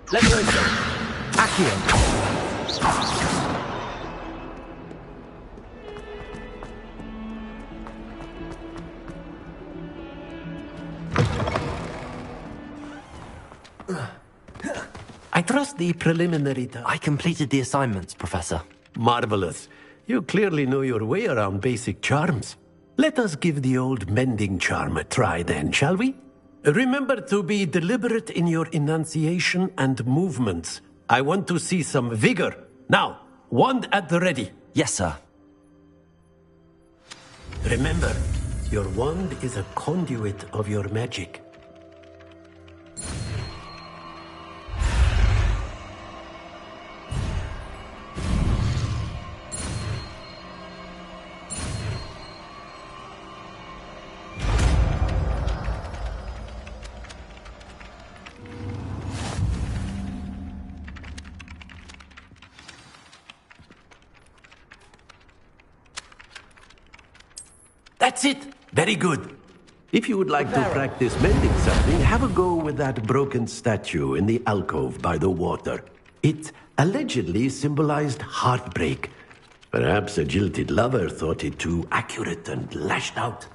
Leviosa. Accio. I trust the preliminary I completed the assignments, Professor. Marvelous. You clearly know your way around basic charms. Let us give the old mending charm a try then, shall we? Remember to be deliberate in your enunciation and movements. I want to see some vigor. Now, wand at the ready. Yes, sir. Remember, your wand is a conduit of your magic. That's it! Very good. If you would like to practice mending something, have a go with that broken statue in the alcove by the water. It allegedly symbolized heartbreak. Perhaps a jilted lover thought it too accurate and lashed out.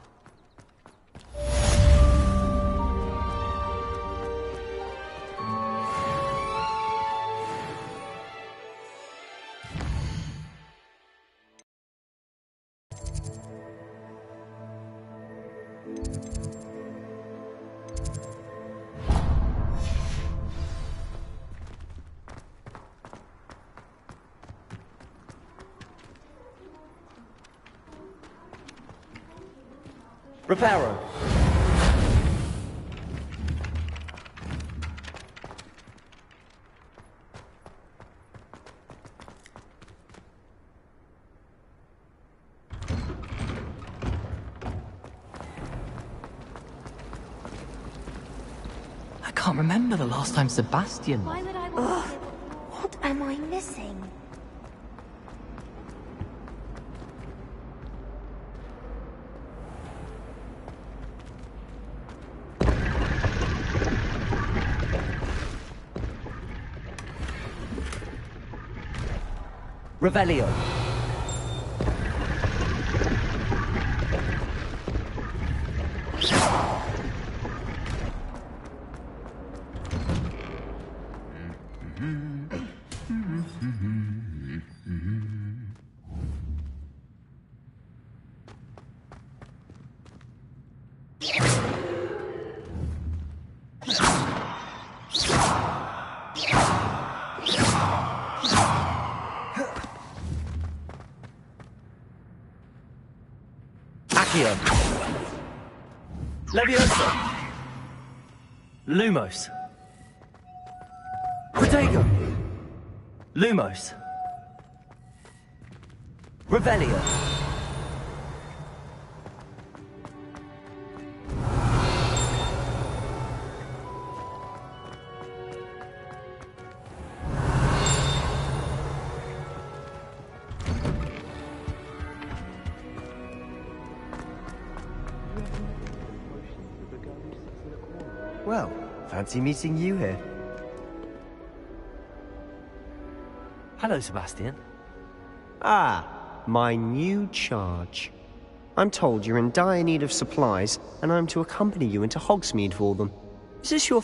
Reparo. I can't remember the last time Sebastian... Why would I want Ugh, what am I missing? Revelio. Accio. Leviosa. Lumos. Protego. Lumos. Revelio. Well, fancy meeting you here. Hello, Sebastian. Ah, my new charge. I'm told you're in dire need of supplies, and I'm to accompany you into Hogsmeade for them. Is this your